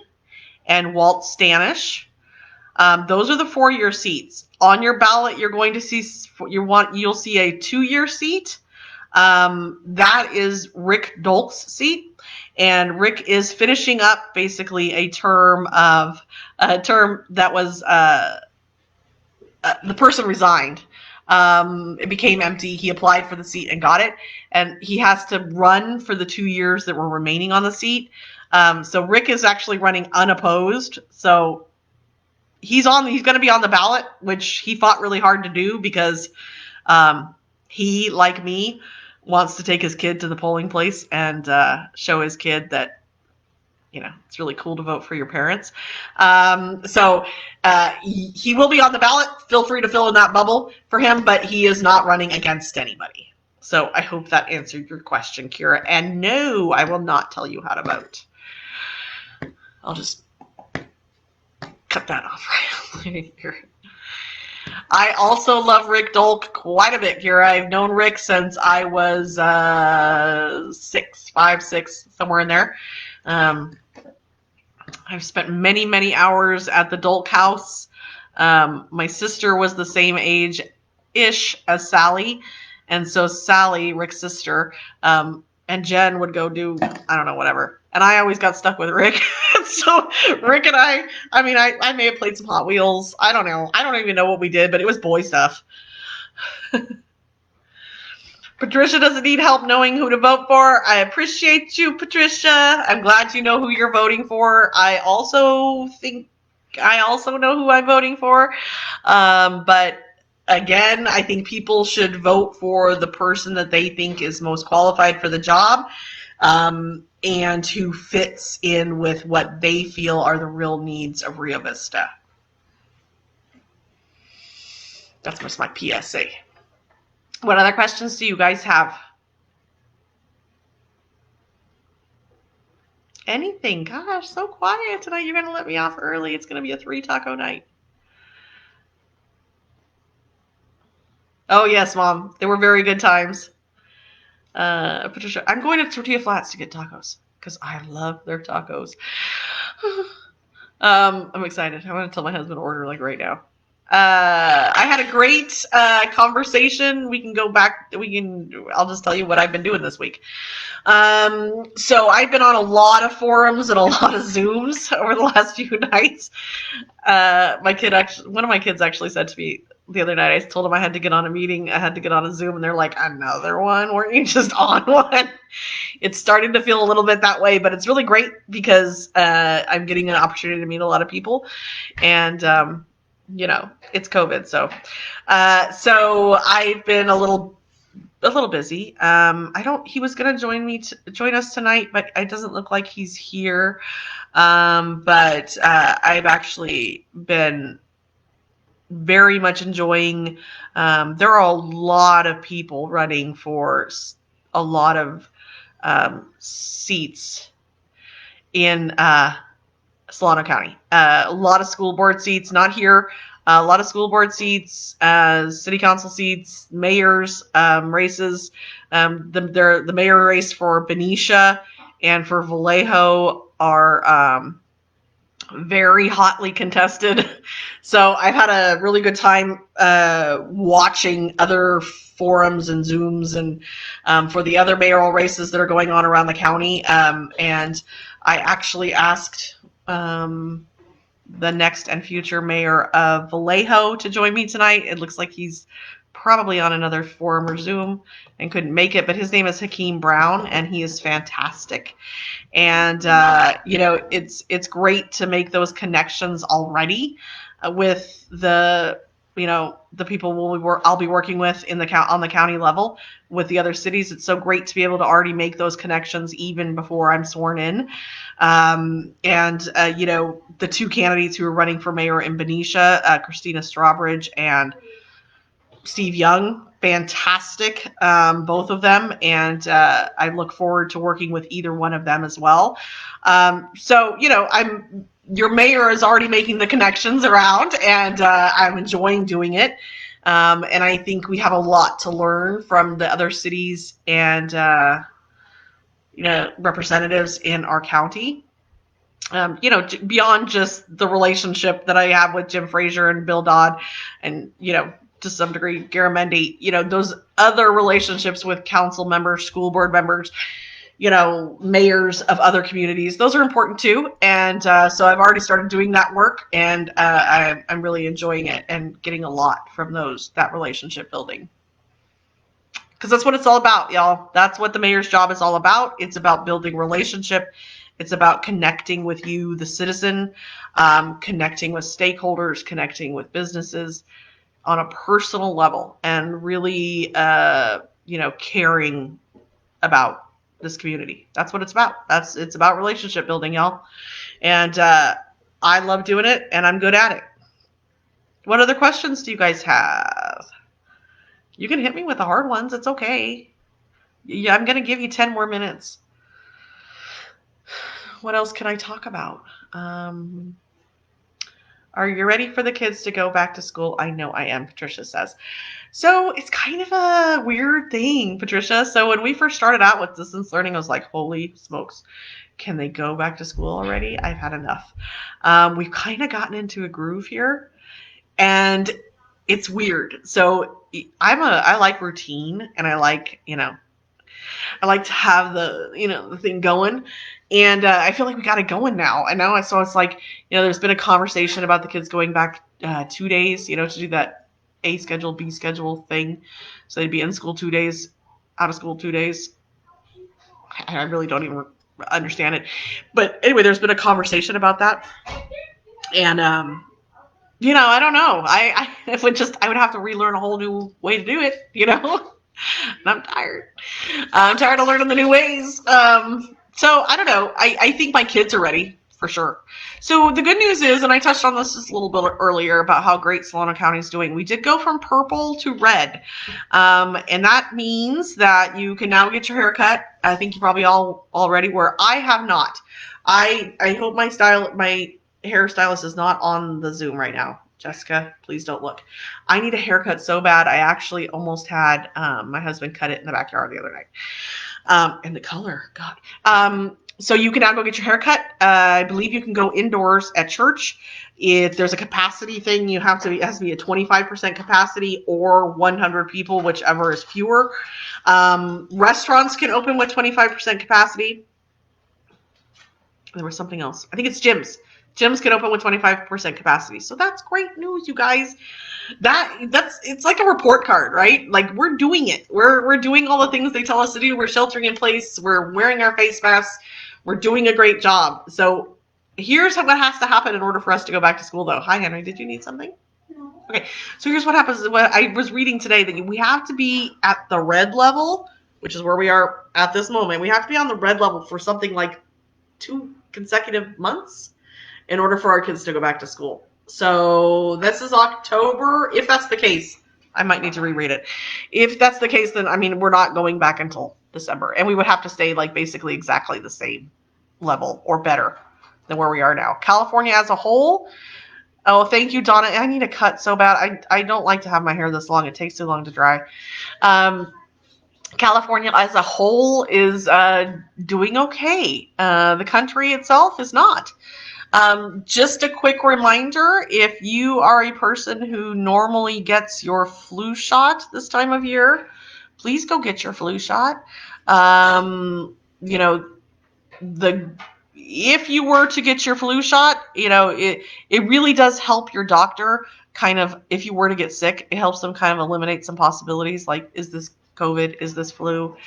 and Walt Stanish. Those are the 4-year seats. On your ballot, you're going to see you'll see a 2-year seat. That is Rick Dolk's seat. And Rick is finishing up basically a term that was the person resigned. It became empty. He applied for the seat and got it. And he has to run for the 2 years that were remaining on the seat. So Rick is actually running unopposed. So he's going to be on the ballot, which he fought really hard to do because he, like me, wants to take his kid to the polling place and show his kid that, it's really cool to vote for your parents. So he will be on the ballot. Feel free to fill in that bubble for him, but he is not running against anybody. So I hope that answered your question, Kira. And no, I will not tell you how to vote. I'll just cut that off right here. I also love Rick Dolk quite a bit, Kira. I've known Rick since I was 6, somewhere in there. I've spent many, many hours at the Dolk house. My sister was the same age-ish as Sally. And so Sally, Rick's sister, and Jen would go do, I don't know, whatever. And I always got stuck with Rick. So Rick and I may have played some Hot Wheels. I don't know. I don't even know what we did, but it was boy stuff. Patricia doesn't need help knowing who to vote for. I appreciate you, Patricia. I'm glad you know who you're voting for. I also know who I'm voting for. But again, I think people should vote for the person that they think is most qualified for the job. And who fits in with what they feel are the real needs of Rio Vista. That's just my PSA. What other questions do you guys have? Anything? Gosh, so quiet tonight. You're going to let me off early. It's going to be a 3-taco night. Oh, yes, Mom. They were very good times. Patricia, I'm going to Tortilla Flats to get tacos because I love their tacos. I'm excited. I'm going to tell my husband to order right now. I had a great conversation. We can go back. I'll just tell you what I've been doing this week. So I've been on a lot of forums and a lot of Zooms over the last few nights. One of my kids actually said to me the other night, I told him I had to get on a meeting. I had to get on a Zoom, and they're like, another one? Weren't you just on one? It's starting to feel a little bit that way, but it's really great because I'm getting an opportunity to meet a lot of people, and it's COVID, so I've been a little busy. He was gonna join us tonight, but it doesn't look like he's here. But I've actually been very much enjoying. There are a lot of people running for a lot of seats in Solano County. A lot of school board seats, not here. A lot of school board seats, city council seats, mayors races. The mayor race for Benicia and for Vallejo are very hotly contested. So I've had a really good time watching other forums and Zooms and for the other mayoral races that are going on around the county. And I actually asked the next and future mayor of Vallejo to join me tonight. It looks like he's probably on another forum or Zoom and couldn't make it, but his name is Hakeem Brown, and he is fantastic. And it's great to make those connections already with the people I'll be working with on the county level with the other cities. It's so great to be able to already make those connections even before I'm sworn in. The two candidates who are running for mayor in Benicia, Christina Strawbridge and Steve Young, fantastic, both of them, and I look forward to working with either one of them as well. Your mayor is already making the connections around, and I'm enjoying doing it. And I think we have a lot to learn from the other cities and representatives in our county. Beyond just the relationship that I have with Jim Frazier and Bill Dodd and, to some degree, Garamendi, those other relationships with council members, school board members, mayors of other communities, those are important too. And so I've already started doing that work, and I'm really enjoying it and getting a lot from that relationship building. Because that's what it's all about, y'all. That's what the mayor's job is all about. It's about building relationship. It's about connecting with you, the citizen, connecting with stakeholders, connecting with businesses on a personal level, and really, caring about this community. That's what it's about. It's about relationship building, y'all. And I love doing it, and I'm good at it. What other questions do you guys have? You can hit me with the hard ones. It's okay. Yeah, I'm going to give you 10 more minutes. What else can I talk about? Are you ready for the kids to go back to school? I know I am, Patricia says. So it's kind of a weird thing, Patricia. So when we first started out with distance learning, I was like, holy smokes, can they go back to school already? I've had enough. We've kind of gotten into a groove here, and it's weird. So I like routine, and I like to have the thing going. And I feel like we got it going now. And now so it's like, there's been a conversation about the kids going back 2 days, to do that A schedule, B schedule thing. So they'd be in school 2 days, out of school 2 days. I really don't even understand it. But anyway, there's been a conversation about that. And, I don't know. I would have to relearn a whole new way to do it, And I'm tired. I'm tired of learning the new ways. So I don't know. I think my kids are ready for sure. So the good news is, and I touched on this just a little bit earlier about how great Solano County is doing. We did go from purple to red. And that means that you can now get your hair cut. I think you probably all already were. I have not. I hope my hairstylist is not on the Zoom right now. Jessica, please don't look. I need a haircut so bad. I actually almost had my husband cut it in the backyard the other night. And the color, God. So you can now go get your hair cut. I believe you can go indoors at church. If there's a capacity thing, it has to be a 25% capacity or 100 people, whichever is fewer. Restaurants can open with 25% capacity. There was something else. I think it's gyms. Gyms can open with 25% capacity. So that's great news, you guys. It's like a report card, right? Like, we're doing it. We're doing all the things they tell us to do. We're sheltering in place. We're wearing our face masks. We're doing a great job. So here's what has to happen in order for us to go back to school, though. Hi, Henry. Did you need something? No. Okay. So here's what happens. What I was reading today, that we have to be at the red level, which is where we are at this moment. We have to be on the red level for something like 2 consecutive months in order for our kids to go back to school. So this is October. If that's the case, I might need to reread it. If that's the case, then, we're not going back until December. And we would have to stay basically exactly the same level or better than where we are now. California as a whole. Oh, thank you, Donna. I need a cut so bad. I don't like to have my hair this long. It takes too long to dry. California as a whole is doing okay. The country itself is not. Just a quick reminder, if you are a person who normally gets your flu shot this time of year, please go get your flu shot. You know, if you were to get your flu shot, it really does help your doctor kind of, if you were to get sick, it helps them kind of eliminate some possibilities like, is this COVID? Is this flu?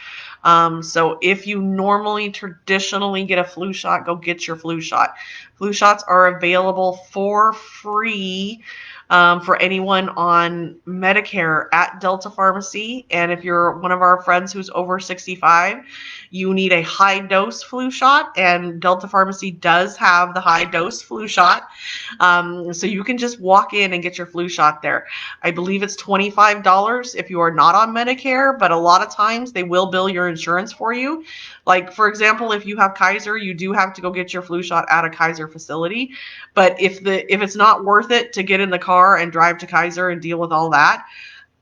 So if you normally traditionally get a flu shot, go get your flu shot. Flu shots are available for free for anyone on Medicare at Delta Pharmacy. And if you're one of our friends who's over 65, you need a high dose flu shot, and Delta Pharmacy does have the high dose flu shot. So you can just walk in and get your flu shot there. I believe it's $25 if you are not on Medicare, but a lot of times they will bill your insurance for you. Like, for example, if you have Kaiser, you do have to go get your flu shot at a Kaiser facility. But if it's not worth it to get in the car and drive to Kaiser and deal with all that,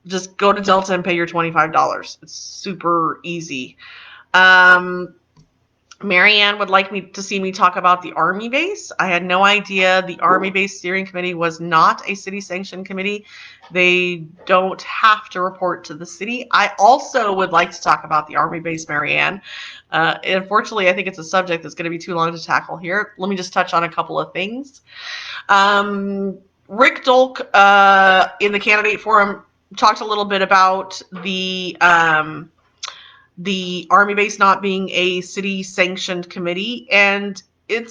just go to Delta and pay your $25. It's super easy. Marianne would like me to see me talk about the Army base. I had no idea the Army base steering committee was not a city sanctioned committee. They don't have to report to the city. I also would like to talk about the Army base, Marianne. Unfortunately, I think it's a subject that's going to be too long to tackle here. Let me just touch on a couple of things. Rick Dolk in the candidate forum talked a little bit about the Army base not being a city sanctioned committee, and it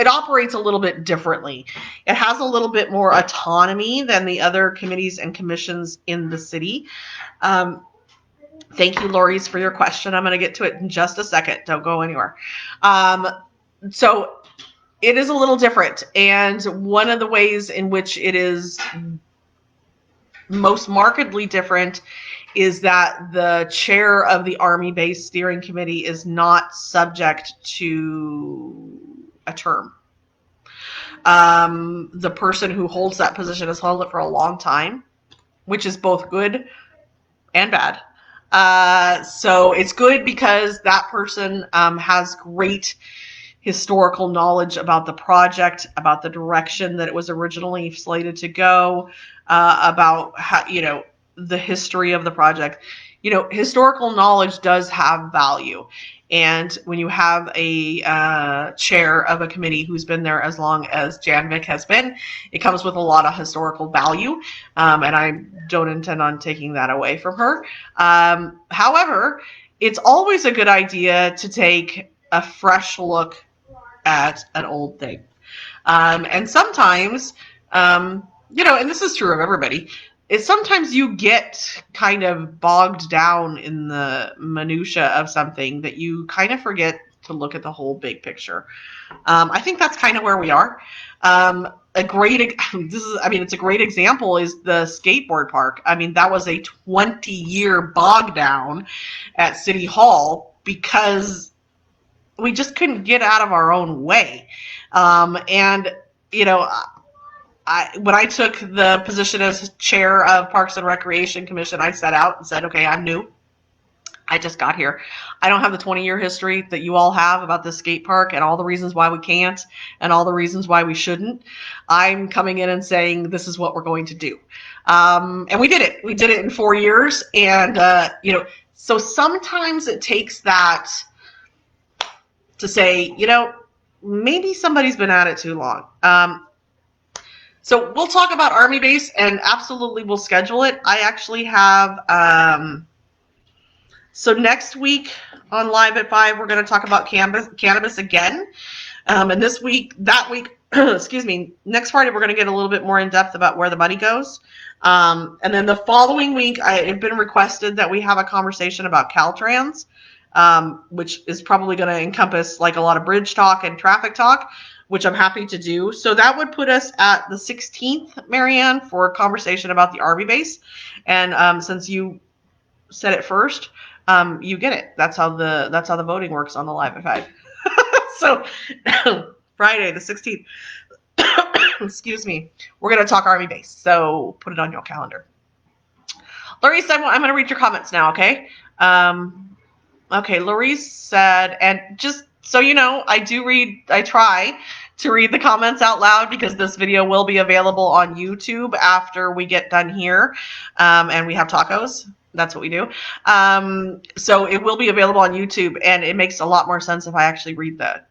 operates a little bit differently. It has a little bit more autonomy than the other committees and commissions in the city. Thank you, Lori's, for your question. I'm going to get to it in just a second. Don't go anywhere. So it is a little different, and one of the ways in which it is most markedly different is that the chair of the Army base steering committee is not subject to a term. The person who holds that position has held it for a long time, which is both good and bad. So it's good because that person has great historical knowledge about the project, about the direction that it was originally slated to go, about how, the history of the project. Historical knowledge does have value. And when you have a chair of a committee who's been there as long as Janvik has been, it comes with a lot of historical value. And I don't intend on taking that away from her. However, it's always a good idea to take a fresh look at an old thing. And sometimes, and this is true of everybody, sometimes you get kind of bogged down in the minutia of something that you kind of forget to look at the whole big picture. I think that's kind of where we are. It's a great example is the skateboard park. I mean, that was a 20-year bog down at City Hall because we just couldn't get out of our own way. When I took the position as chair of Parks and Recreation Commission, I set out and said, okay, I'm new. I just got here. I don't have the 20-year history that you all have about the skate park and all the reasons why we can't and all the reasons why we shouldn't. I'm coming in and saying this is what we're going to do. And we did it. We did it in 4 years. And, so sometimes it takes that to say, maybe somebody's been at it too long. So we'll talk about Army base, and absolutely we'll schedule it. I actually have, so next week on Live at 5, we're going to talk about cannabis again. And that week, next Friday, we're going to get a little bit more in depth about where the money goes. And then the following week, I've been requested that we have a conversation about Caltrans, which is probably going to encompass like a lot of bridge talk and traffic talk, which I'm happy to do. So that would put us at the 16th, Marianne, for a conversation about the Army base. And since you said it first, you get it. That's how the voting works on the Live at 5. So Friday the 16th, excuse me, we're going to talk Army base. So put it on your calendar. Lori's said, I'm going to read your comments now, okay? Okay, Lori's said, and just So, I try to read the comments out loud because this video will be available on YouTube after we get done here, and we have tacos. That's what we do. So it will be available on YouTube, and it makes a lot more sense if I actually read the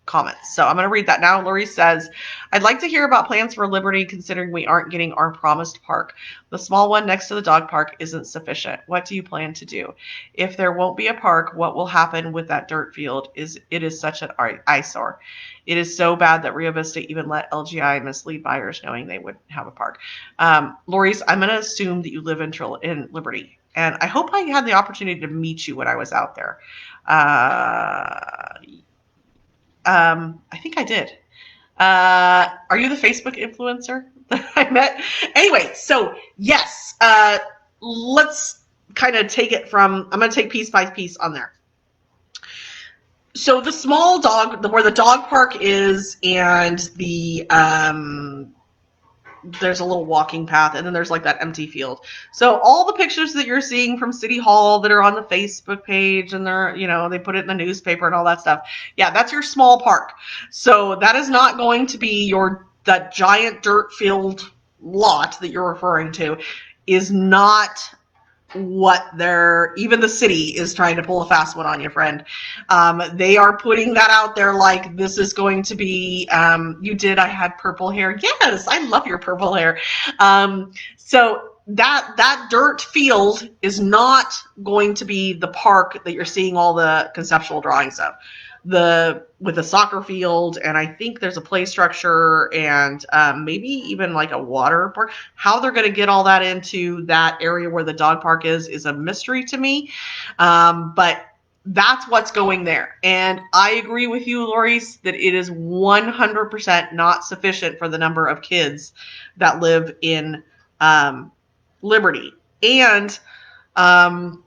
comments. So I'm going to read that now. Lori says, I'd like to hear about plans for Liberty considering we aren't getting our promised park. The small one next to the dog park isn't sufficient. What do you plan to do? If there won't be a park, what will happen with that dirt field? It is such an eyesore. It is so bad that Rio Vista even let LGI mislead buyers knowing they would have a park. Lori's, I'm going to assume that you live in Liberty. And I hope I had the opportunity to meet you when I was out there. I think I did. Are you the Facebook influencer that I met? Anyway, so yes, let's kind of take it from, I'm going to take piece by piece on there. So the small where the dog park is, and there's a little walking path, and then there's like that empty field. So all the pictures that you're seeing from City Hall that are on the Facebook page, and they put it in the newspaper and all that stuff. Yeah, that's your small park. So that is not going to be that giant dirt filled lot that you're referring to is not what even the city is trying to pull a fast one on you, friend. They are putting that out there like this is going to be, I had purple hair. Yes, I love your purple hair. So that dirt field is not going to be the park that you're seeing all the conceptual drawings of. With a soccer field, and I think there's a play structure, and maybe even like a water park. How they're going to get all that into that area where the dog park is a mystery to me. But that's what's going there. And I agree with you, Lori, that it is 100% not sufficient for the number of kids that live in Liberty. And one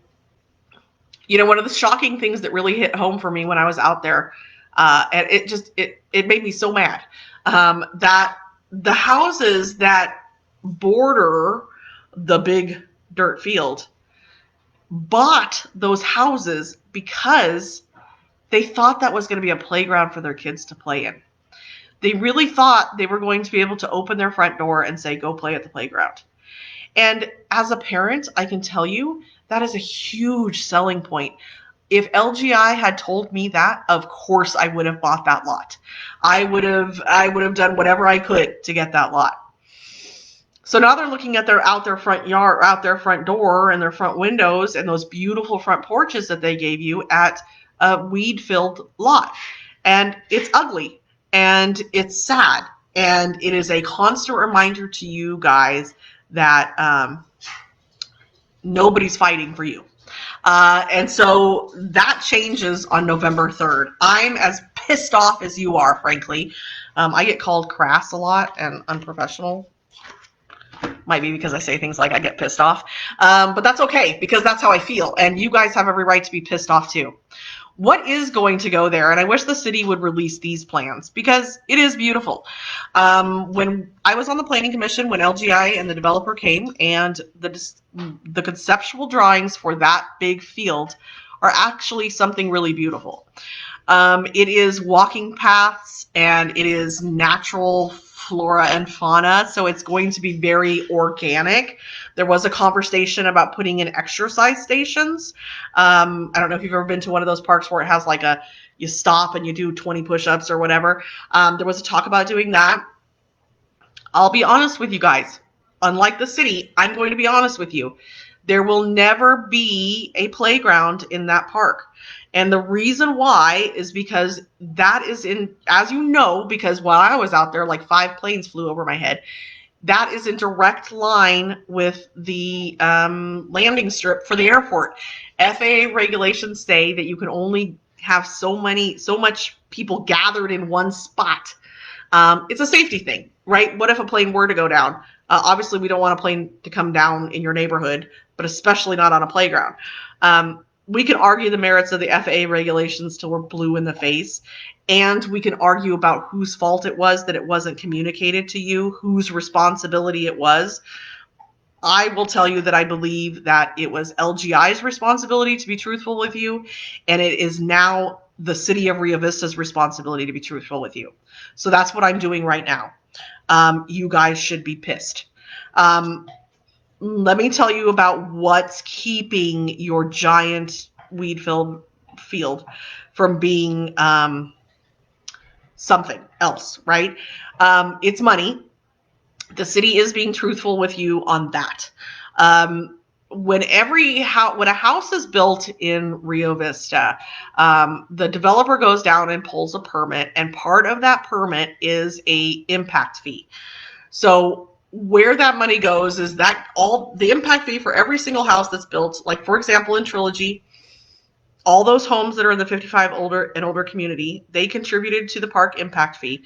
of the shocking things that really hit home for me when I was out there, and it made me so mad, that the houses that border the big dirt field bought those houses because they thought that was going to be a playground for their kids to play in. They really thought they were going to be able to open their front door and say, go play at the playground. And as a parent, I can tell you that is a huge selling point. If LGI had told me that, of course I would have bought that lot. I would have done whatever I could to get that lot. So now they're looking at their front door and their front windows and those beautiful front porches that they gave you at a weed-filled lot. And it's ugly and it's sad. And it is a constant reminder to you guys that nobody's fighting for you. And so that changes on November 3rd. I'm as pissed off as you are, frankly. I get called crass a lot and unprofessional. Might be because I say things like I get pissed off. But that's okay, because that's how I feel. And you guys have every right to be pissed off too. What is going to go there? And I wish the city would release these plans because it is beautiful. When I was on the planning commission, when LGI and the developer came, and the conceptual drawings for that big field are actually something really beautiful. It is walking paths and it is natural flora and fauna, so it's going to be very organic. There was a conversation about putting in exercise stations. I don't know if you've ever been to one of those parks where it has like you stop and you do 20 push-ups or whatever. There was a talk about doing that. I'll be honest with you guys. Unlike the city, I'm going to be honest with you. There will never be a playground in that park. And the reason why is because that is as you know, because while I was out there, like 5 planes flew over my head. That is in direct line with the landing strip for the airport. FAA regulations say that you can only have so much people gathered in one spot. It's a safety thing, right? What if a plane were to go down? Obviously, we don't want a plane to come down in your neighborhood, but especially not on a playground. We can argue the merits of the FAA regulations till we're blue in the face, and we can argue about whose fault it was that it wasn't communicated to you, whose responsibility it was. I will tell you that I believe that it was LGI's responsibility, to be truthful with you, and it is now the city of Rio Vista's responsibility to be truthful with you. So that's what I'm doing right now. You guys should be pissed. Let me tell you about what's keeping your giant weed-filled field from being something else, right? It's money. The city is being truthful with you on that. When a house is built in Rio Vista, the developer goes down and pulls a permit, and part of that permit is a impact fee. So where that money goes is that all the impact fee for every single house that's built, like for example in Trilogy, all those homes that are in the 55 and older community, they contributed to the park impact fee,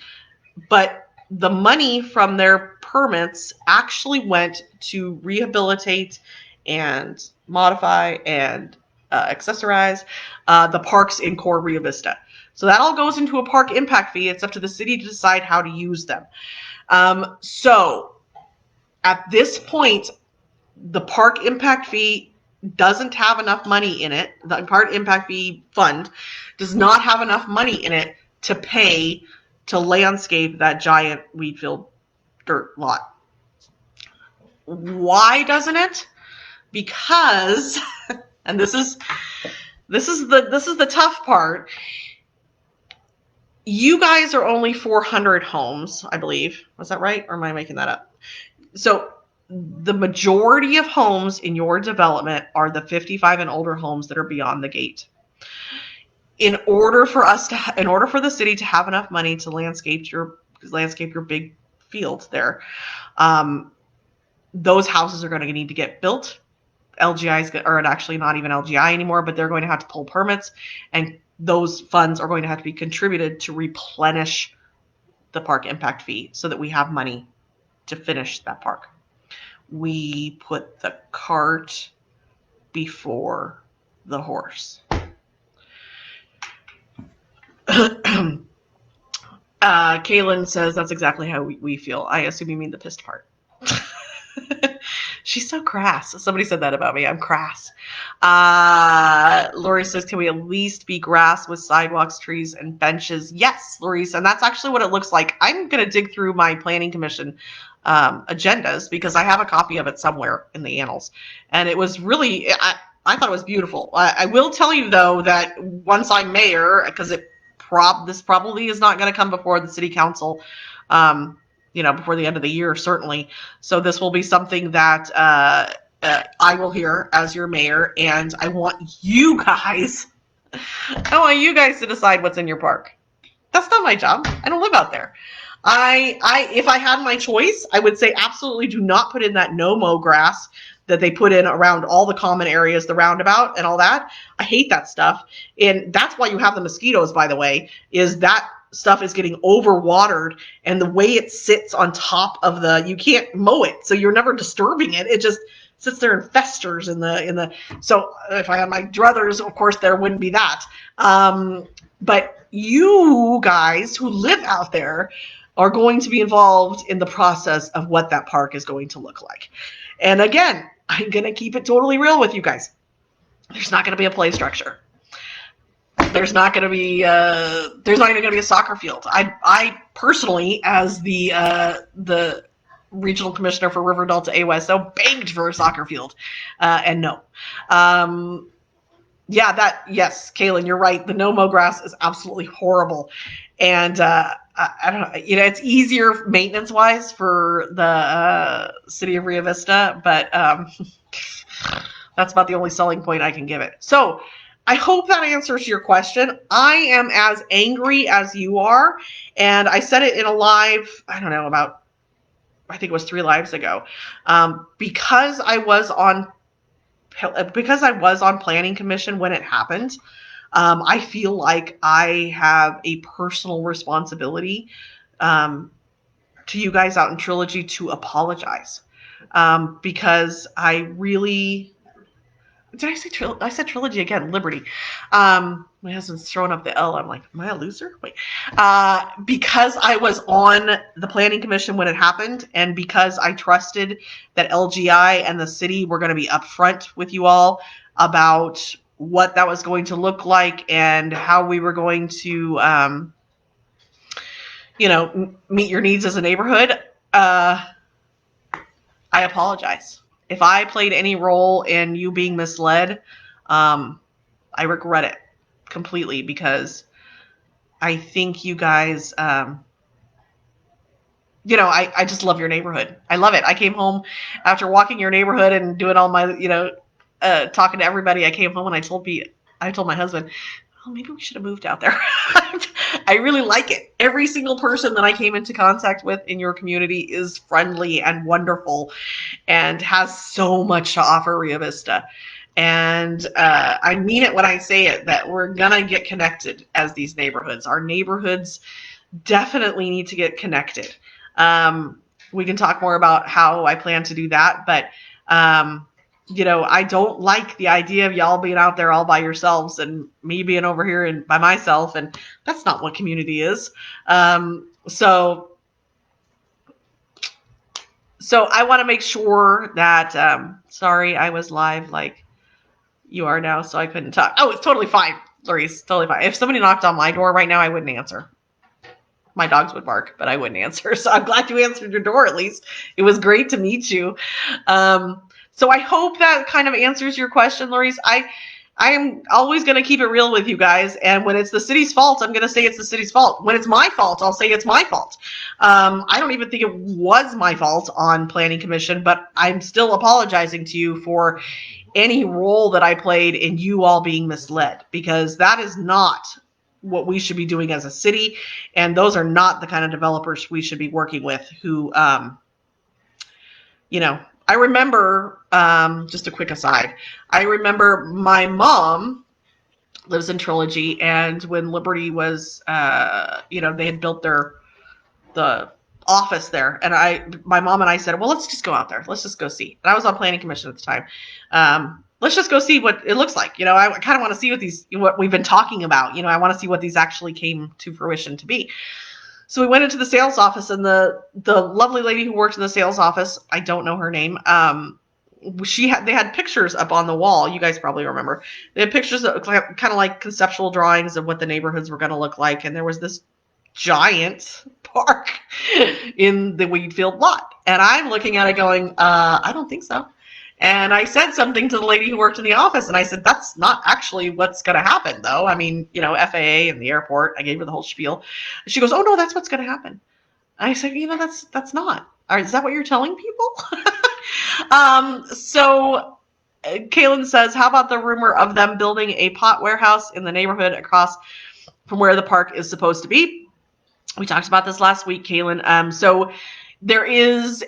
but the money from their permits actually went to rehabilitate and modify and accessorize the parks in core Rio Vista. So that all goes into a park impact fee. It's up to the city to decide how to use them. So at this point, the park impact fee doesn't have enough money in it. The park impact fee fund does not have enough money in it to pay to landscape that giant weed-filled dirt lot. Why doesn't it? Because, and this is the tough part. You guys are only 400 homes, I believe. Was that right? Or am I making that up? So the majority of homes in your development are the 55 and older homes that are beyond the gate. In order for the city to have enough money to landscape your big field there, those houses are going to need to get built. LGI are actually not even LGI anymore, but they're going to have to pull permits, and those funds are going to have to be contributed to replenish the park impact fee so that we have money to finish that park. We put the cart before the horse. Kaylin says that's exactly how we feel. I assume you mean the pissed part. She's so crass. Somebody said that about me. I'm crass. Lori says, can we at least be grass with sidewalks, trees, and benches? Yes, Lori, and that's actually what it looks like. I'm going to dig through my planning commission agendas because I have a copy of it somewhere in the annals. And it was really, I thought it was beautiful. I will tell you, though, that once I'm mayor, because this probably is not going to come before the city council, before the end of the year, certainly. So this will be something that I will hear as your mayor, and I want you guys to decide what's in your park. That's not my job. I don't live out there. If I had my choice, I would say absolutely do not put in that no-mow grass that they put in around all the common areas, the roundabout and all that. I hate that stuff. And that's why you have the mosquitoes, by the way, is that stuff is getting overwatered, and the way it sits on top of you can't mow it, so you're never disturbing it. It just sits there and festers in the. So if I had my druthers, of course, there wouldn't be that. But you guys who live out there are going to be involved in the process of what that park is going to look like. And again, I'm going to keep it totally real with you guys. There's not going to be a play structure. There's not going to be. There's not even going to be a soccer field. I personally, as the regional commissioner for River Delta AWESO, begged for a soccer field, and no. Yes, Kaylin, you're right. The no-mow grass is absolutely horrible, and I don't know. It's easier maintenance-wise for the city of Rio Vista, but that's about the only selling point I can give it. So I hope that answers your question. I am as angry as you are, and I said it in a live, I think it was 3 lives ago, because I was on planning commission when it happened. I feel like I have a personal responsibility to you guys out in Trilogy to apologize, because I really. Did I say Trilogy? I said Trilogy again. Liberty. My husband's throwing up the L. I'm like, am I a loser? Wait. Because I was on the planning commission when it happened, and because I trusted that LGI and the city were going to be upfront with you all about what that was going to look like and how we were going to, meet your needs as a neighborhood, I apologize. If I played any role in you being misled, I regret it completely because I think you guys, I just love your neighborhood. I love it. I came home after walking your neighborhood and doing all my, talking to everybody. I came home and I told my husband, oh, maybe we should have moved out there. I really like it. Every single person that I came into contact with in your community is friendly and wonderful and has so much to offer Rio Vista. And I mean it when I say it, that we're going to get connected as these neighborhoods. Our neighborhoods definitely need to get connected. We can talk more about how I plan to do that, but I don't like the idea of y'all being out there all by yourselves and me being over here and by myself, and that's not what community is. So I want to make sure that, sorry, I was live like you are now, so I couldn't talk. Oh, it's totally fine, Lori's, totally fine. If somebody knocked on my door right now, I wouldn't answer. My dogs would bark, but I wouldn't answer. So I'm glad you answered your door at least. It was great to meet you. So I hope that kind of answers your question, Lori's. I am always going to keep it real with you guys. And when it's the city's fault, I'm going to say it's the city's fault. When it's my fault, I'll say it's my fault. I don't even think it was my fault on Planning Commission, but I'm still apologizing to you for any role that I played in you all being misled, because that is not what we should be doing as a city. And those are not the kind of developers we should be working with who, I remember, just a quick aside, I remember my mom lives in Trilogy, and when Liberty was, they had built the office there, and my mom and I said, well, let's just go out there. Let's just go see. And I was on Planning Commission at the time. Let's just go see what it looks like. I kind of want to see what we've been talking about. I want to see what these actually came to fruition to be. So we went into the sales office, and the lovely lady who worked in the sales office, I don't know her name, they had pictures up on the wall. You guys probably remember. They had pictures that kind of like conceptual drawings of what the neighborhoods were going to look like, and there was this giant park in the Weedfield lot. And I'm looking at it going, I don't think so. And I said something to the lady who worked in the office, and I said, that's not actually what's going to happen, though. I mean, FAA and the airport. I gave her the whole spiel. She goes, oh, no, that's what's going to happen. I said, that's not. Is that what you're telling people? So Kaylin says, how about the rumor of them building a pot warehouse in the neighborhood across from where the park is supposed to be? We talked about this last week, Kaylin. So there is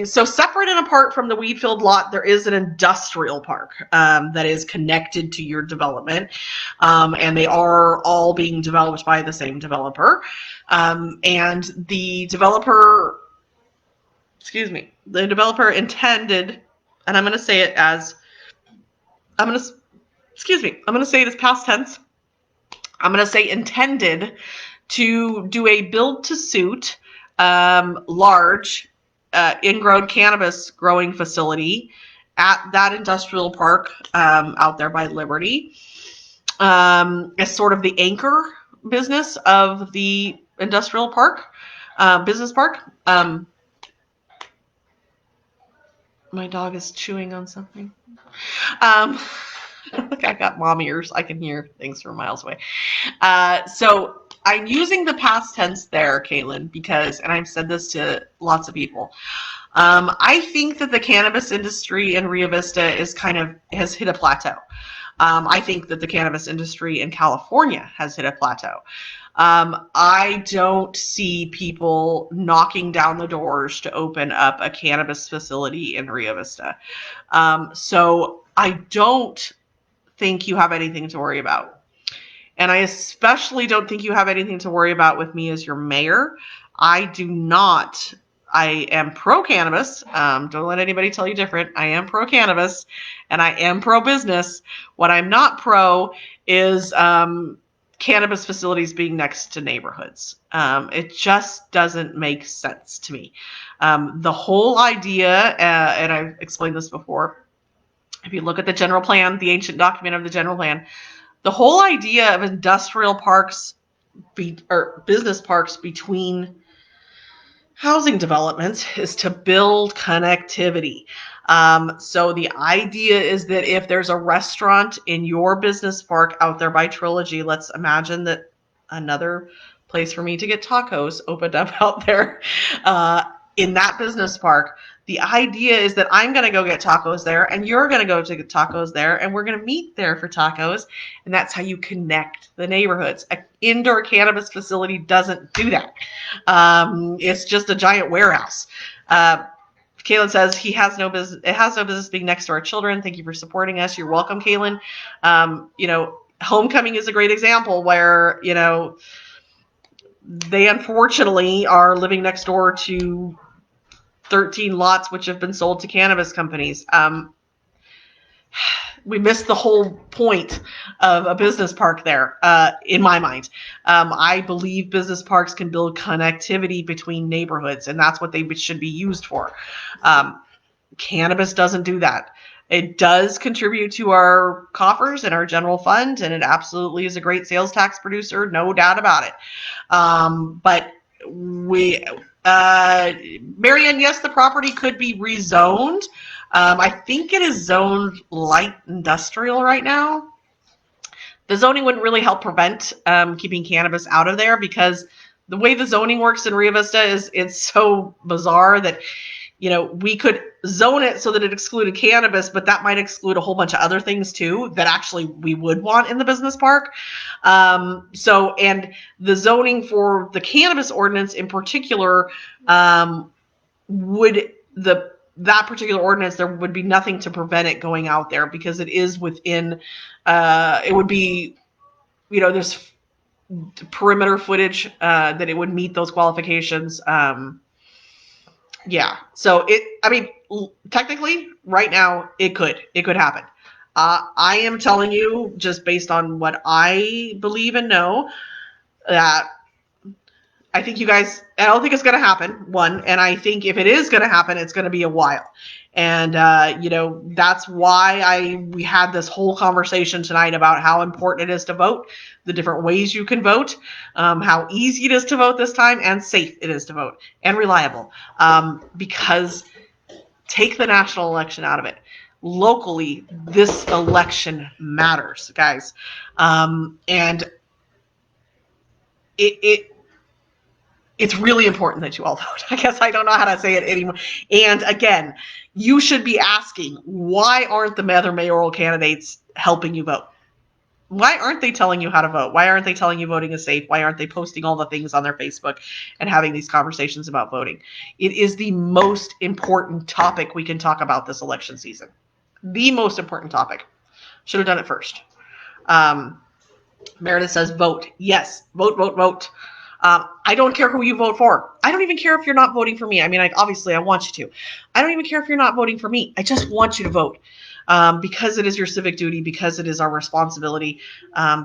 separate and apart from the Weedfield lot, there is an industrial park that is connected to your development, and they are all being developed by the same developer. And the developer intended, and I'm going to say it as past tense. I'm going to say intended to do a build to suit large ingrown cannabis growing facility at that industrial park out there by Liberty, as sort of the anchor business of the industrial park, business park. My dog is chewing on something. I got mom ears. I can hear things from miles away. So I'm using the past tense there, Kaylin, because, and I've said this to lots of people, I think that the cannabis industry in Rio Vista has hit a plateau. I think that the cannabis industry in California has hit a plateau. I don't see people knocking down the doors to open up a cannabis facility in Rio Vista. So I don't think you have anything to worry about. And I especially don't think you have anything to worry about with me as your mayor. I am pro-cannabis. Don't let anybody tell you different. I am pro-cannabis, and I am pro-business. What I'm not pro is cannabis facilities being next to neighborhoods. It just doesn't make sense to me. The whole idea, and I've explained this before, if you look at the general plan, the ancient document of the general plan, the whole idea of industrial parks or business parks between housing developments is to build connectivity. So the idea is that if there's a restaurant in your business park out there by Trilogy, let's imagine that another place for me to get tacos opened up out there in that business park. The idea is that I'm going to go get tacos there and you're going to go to get tacos there and we're going to meet there for tacos. And that's how you connect the neighborhoods. An indoor cannabis facility doesn't do that. It's just a giant warehouse. Kaylin says he has no business. It has no business being next to our children. Thank you for supporting us. You're welcome, Kaylin. Homecoming is a great example where, they unfortunately are living next door to 13 lots which have been sold to cannabis companies. We missed the whole point of a business park there, in my mind. I believe business parks can build connectivity between neighborhoods, and that's what they should be used for. Cannabis doesn't do that. It does contribute to our coffers and our general fund, and it absolutely is a great sales tax producer, no doubt about it. But Marianne, yes, the property could be rezoned. I think it is zoned light industrial right now. The zoning wouldn't really help prevent keeping cannabis out of there, because the way the zoning works in Rio Vista is it's so bizarre that, we could zone it so that it excluded cannabis, but that might exclude a whole bunch of other things too that actually we would want in the business park. And the zoning for the cannabis ordinance in particular, that particular ordinance, there would be nothing to prevent it going out there because it is within, it would be, there's perimeter footage that it would meet those qualifications. Yeah. So technically right now it could happen. I am telling you, just based on what I believe and know, that I think I don't think it's going to happen, one. And I think if it is going to happen, it's going to be a while. And, that's why we had this whole conversation tonight about how important it is to vote, the different ways you can vote, how easy it is to vote this time, and safe it is to vote, and reliable. Because take the national election out of it. Locally, this election matters, guys. And it's really important that you all vote. I guess I don't know how to say it anymore. And again, you should be asking, why aren't the other mayoral candidates helping you vote? Why aren't they telling you how to vote? Why aren't they telling you voting is safe? Why aren't they posting all the things on their Facebook and having these conversations about voting? It is the most important topic we can talk about this election season. The most important topic. Should have done it first. Meredith says vote. Yes, vote, vote, vote. I don't care who you vote for. I don't even care if you're not voting for me. I mean, obviously I want you to. I don't even care if you're not voting for me. I just want you to vote. Because it is your civic duty, because it is our responsibility,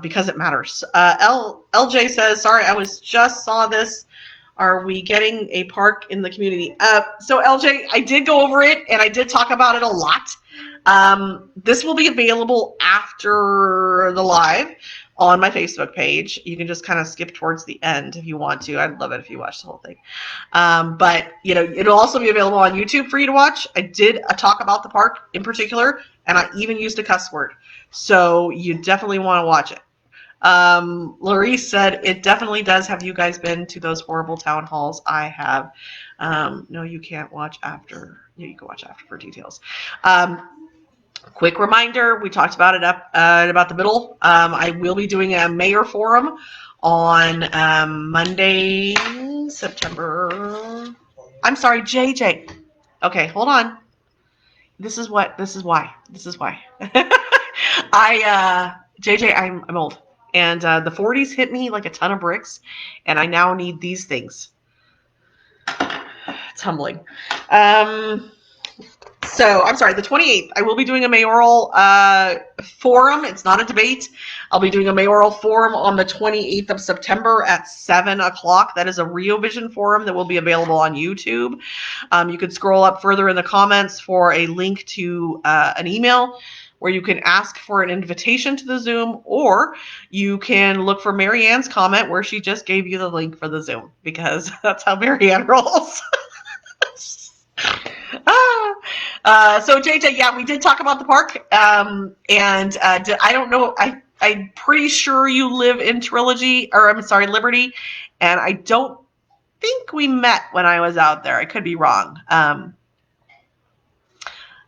because it matters. LJ says, sorry, I just saw this. Are we getting a park in the community? So LJ, I did go over it and I did talk about it a lot. This will be available after the live on my Facebook page. You can just kind of skip towards the end if you want to. I'd love it if you watch the whole thing. But it'll also be available on YouTube for you to watch. I did a talk about the park in particular, and I even used a cuss word. So you definitely want to watch it. Larice said, it definitely does. Have you guys been to those horrible town halls? I have. No, you can't watch after. Yeah, you can watch after for details. Quick reminder, we talked about it about the middle. I will be doing a mayor forum on JJ. Okay, hold on. This is why. JJ, I'm old. And the 40s hit me like a ton of bricks, and I now need these things. It's humbling. So I'm sorry, the 28th, I will be doing a mayoral forum. It's not a debate. I'll be doing a mayoral forum on the 28th of September at 7 o'clock. That is a Rio Vision forum that will be available on YouTube. You can scroll up further in the comments for a link to an email where you can ask for an invitation to the Zoom, or you can look for Marianne's comment where she just gave you the link for the Zoom, because that's how Marianne rolls. So JJ, yeah, we did talk about the park, and I don't know, I'm pretty sure you live in Liberty, and I don't think we met when I was out there. I could be wrong.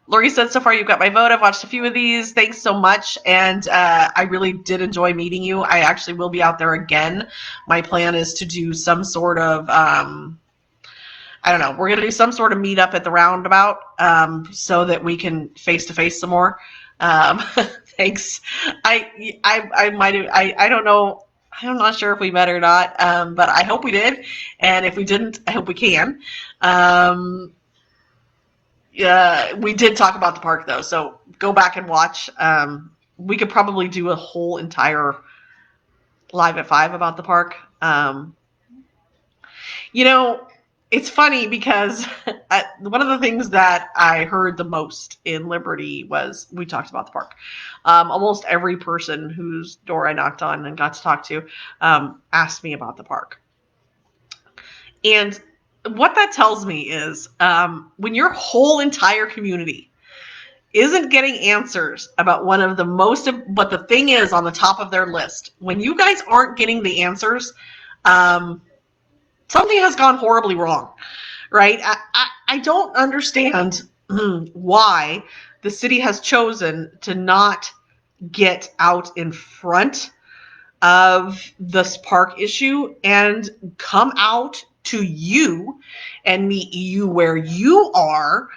Lori said, so far you've got my vote. I've watched a few of these. Thanks so much. And I really did enjoy meeting you. I actually will be out there again. My plan is to do some sort of, I don't know, we're going to do some sort of meetup at the roundabout so that we can face-to-face some more. Thanks. I might have, I don't know. I'm not sure if we met or not, but I hope we did. And if we didn't, I hope we can. We did talk about the park, though, so go back and watch. We could probably do a whole entire Live at 5 about the park. It's funny because one of the things that I heard the most in Liberty was we talked about the park. Almost every person whose door I knocked on and got to talk to asked me about the park. And what that tells me is when your whole entire community isn't getting answers about what the thing is on the top of their list, when you guys aren't getting the answers, something has gone horribly wrong, right? I don't understand why the city has chosen to not get out in front of this park issue and come out to you and meet you where you are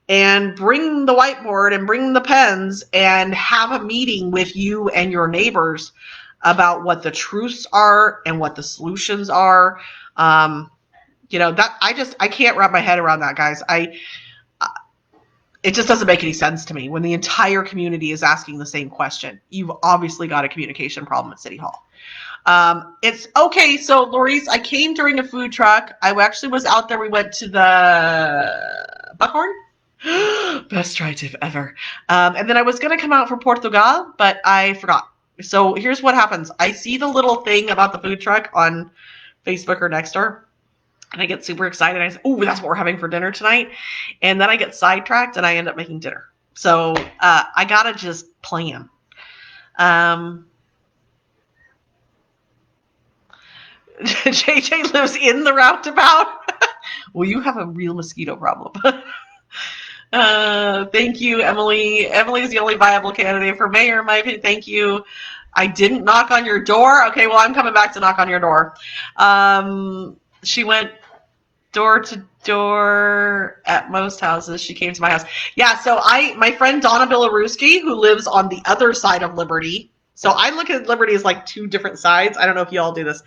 and bring the whiteboard and bring the pens and have a meeting with you and your neighbors about what the truths are and what the solutions are. I can't wrap my head around that, guys. It just doesn't make any sense to me when the entire community is asking the same question. You've obviously got a communication problem at City Hall. It's okay. So Lori's, I came during a food truck. I actually was out there. We went to the Buckhorn. Best dry tip ever. And then I was going to come out for Portugal, but I forgot. So here's what happens. I see the little thing about the food truck on Facebook or Nextdoor, and I get super excited. I say, oh, that's what we're having for dinner tonight. And then I get sidetracked and I end up making dinner. So I got to just plan. JJ lives in the roundabout. Well, you have a real mosquito problem. Thank you, Emily. Emily's the only viable candidate for mayor, in my opinion. Thank you. I didn't knock on your door. Okay, well, I'm coming back to knock on your door. She went door to door at most houses. She came to my house. Yeah, so my friend Donna Bilaruski, who lives on the other side of Liberty. So I look at Liberty as like two different sides. I don't know if you all do this,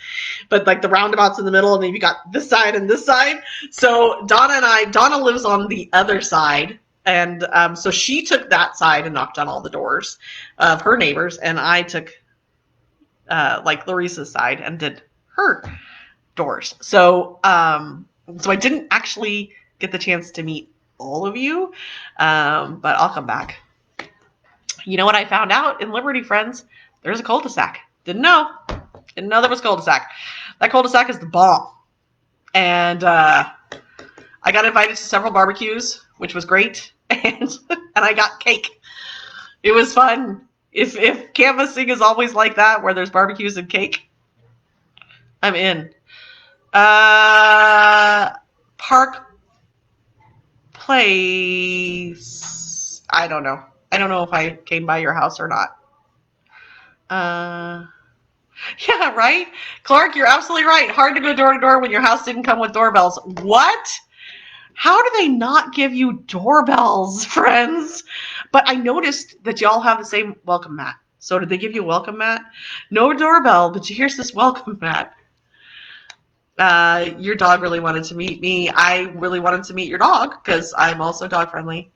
but like the roundabout's in the middle, and then you got this side and this side. So Donna lives on the other side, and so she took that side and knocked on all the doors of her neighbors, and I took like Larissa's side and did her doors. So so I didn't actually get the chance to meet all of you, but I'll come back. You know what I found out in Liberty, friends? There's a cul-de-sac. Didn't know there was a cul-de-sac. That cul-de-sac is the bomb. And I got invited to several barbecues, which was great. And I got cake. It was fun. If canvassing is always like that, where there's barbecues and cake, I'm in. Park Place. I don't know. I don't know if I came by your house or not. Yeah, right? Clark, you're absolutely right. Hard to go door to door when your house didn't come with doorbells. What? How do they not give you doorbells, friends? But I noticed that y'all have the same welcome mat. So did they give you a welcome mat? No doorbell, but here's this welcome mat. Your dog really wanted to meet me. I really wanted to meet your dog because I'm also dog friendly.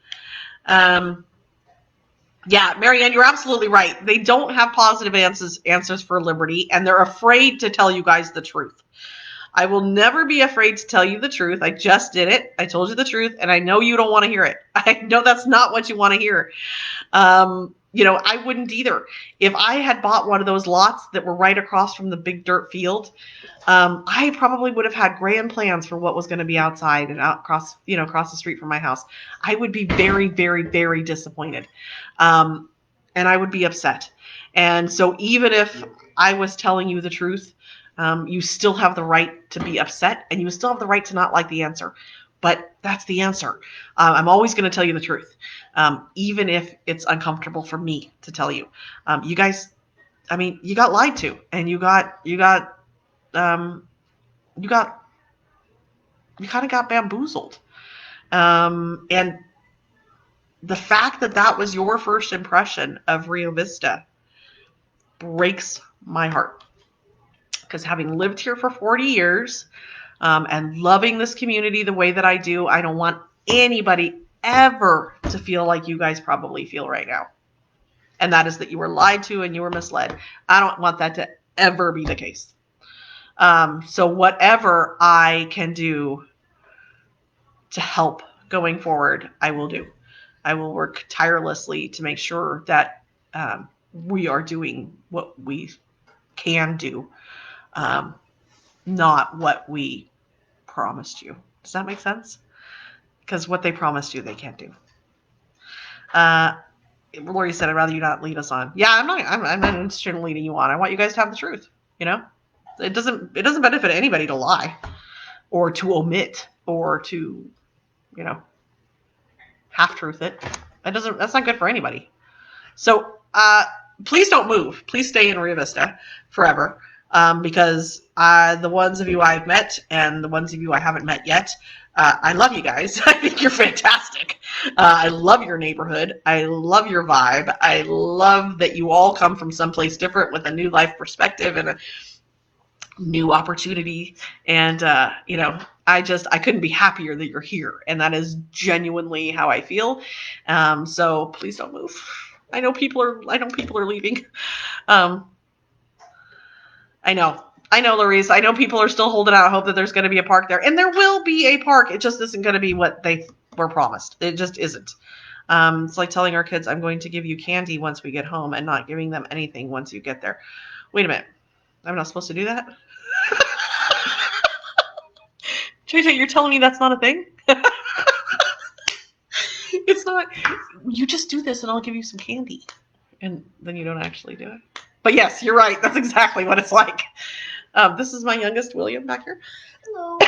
Yeah, Marianne, you're absolutely right. They don't have positive answers for liberty, and they're afraid to tell you guys the truth. I will never be afraid to tell you the truth. I just did it. I told you the truth, and I know you don't want to hear it. I know that's not what you want to hear. I wouldn't either. If I had bought one of those lots that were right across from the big dirt field, I probably would have had grand plans for what was going to be outside and across the street from my house. I would be very, very, very disappointed. And I would be upset. And so even if I was telling you the truth, you still have the right to be upset, and you still have the right to not like the answer. But that's the answer. I'm always going to tell you the truth, even if it's uncomfortable for me to tell you. You guys, you got lied to, and you kind of got bamboozled. And the fact that was your first impression of Rio Vista breaks my heart. Because having lived here for 40 years and loving this community the way that I do, I don't want anybody ever to feel like you guys probably feel right now. And that is that you were lied to and you were misled. I don't want that to ever be the case. So whatever I can do to help going forward, I will do. I will work tirelessly to make sure that we are doing what we can do. Not what we promised you. Does that make sense? Because what they promised you, they can't do. Lori said, I'd rather you not lead us on. Yeah, I'm not interested in leading you on. I want you guys to have the truth. It doesn't benefit anybody to lie or to omit or to, half-truth it. That's not good for anybody. So, please don't move. Please stay in Rio Vista forever. Because the ones of you I've met and the ones of you I haven't met yet, I love you guys. I think you're fantastic. I love your neighborhood. I love your vibe. I love that you all come from someplace different with a new life perspective and a new opportunity. And, I couldn't be happier that you're here. And that is genuinely how I feel. So please don't move. I know people are leaving. I know, Louise. I know people are still holding out hope that there's going to be a park there. And there will be a park. It just isn't going to be what they were promised. It just isn't. It's like telling our kids, I'm going to give you candy once we get home and not giving them anything once you get there. Wait a minute. I'm not supposed to do that? JJ, you're telling me that's not a thing? It's not. You just do this and I'll give you some candy. And then you don't actually do it. But yes, you're right. That's exactly what it's like. This is my youngest, William, back here. Hello.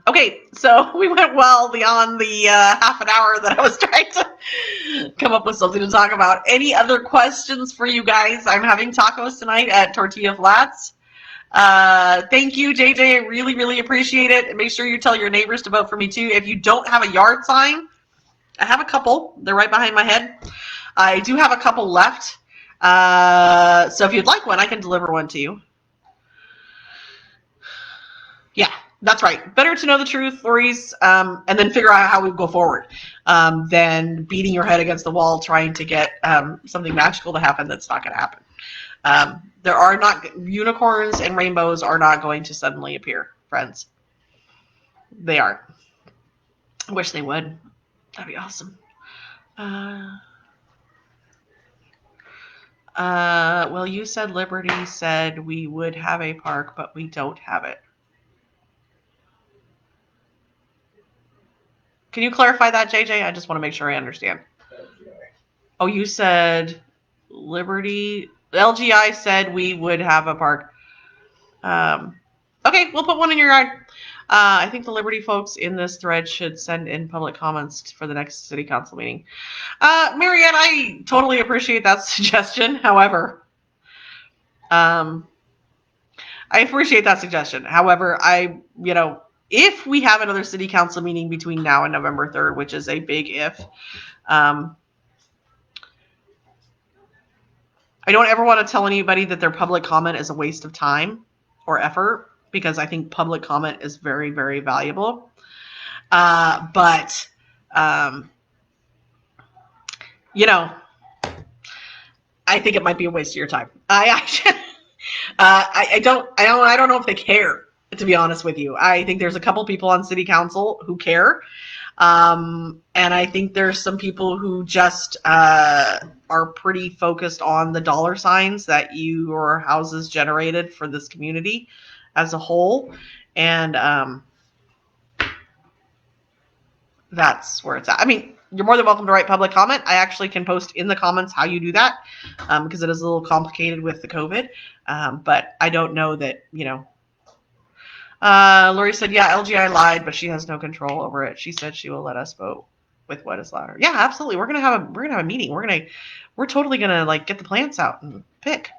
Okay, so we went well beyond the half an hour that I was trying to come up with something to talk about. Any other questions for you guys? I'm having tacos tonight at Tortilla Flats. Thank you, JJ. I really, really appreciate it. And make sure you tell your neighbors to vote for me too. If you don't have a yard sign, I have a couple. They're right behind my head. I do have a couple left. So if you'd like one, I can deliver one to you. Yeah, that's right. Better to know the truth, Lori's, and then figure out how we go forward, than beating your head against the wall trying to get something magical to happen that's not going to happen. There are not unicorns and rainbows are not going to suddenly appear, friends. They aren't. I wish they would. That'd be awesome. Well, you said Liberty said we would have a park, but we don't have it. Can you clarify that, JJ? I just want to make sure I understand. Oh, you said Liberty. LGI said we would have a park. Okay, we'll put one in your yard. I think the Liberty folks in this thread should send in public comments for the next city council meeting. Marianne, I totally appreciate that suggestion. However, I appreciate that suggestion. However, if we have another city council meeting between now and November 3rd, which is a big if, I don't ever want to tell anybody that their public comment is a waste of time or effort, because I think public comment is very, very valuable. But You know, I think it might be a waste of your time. I don't know if they care, to be honest with you. I think there's a couple people on city council who care. And I think there's some people who just are pretty focused on the dollar signs that your houses generated for this community as a whole. And that's where it's at. I mean, you're more than welcome to write public comment. I actually can post in the comments how you do that, because it is a little complicated with the COVID. But I don't know that, Lori said, yeah, LGI lied, but she has no control over it. She said she will let us vote with what is louder. Yeah, absolutely. We're gonna have a meeting. We're totally gonna get the plants out and pick.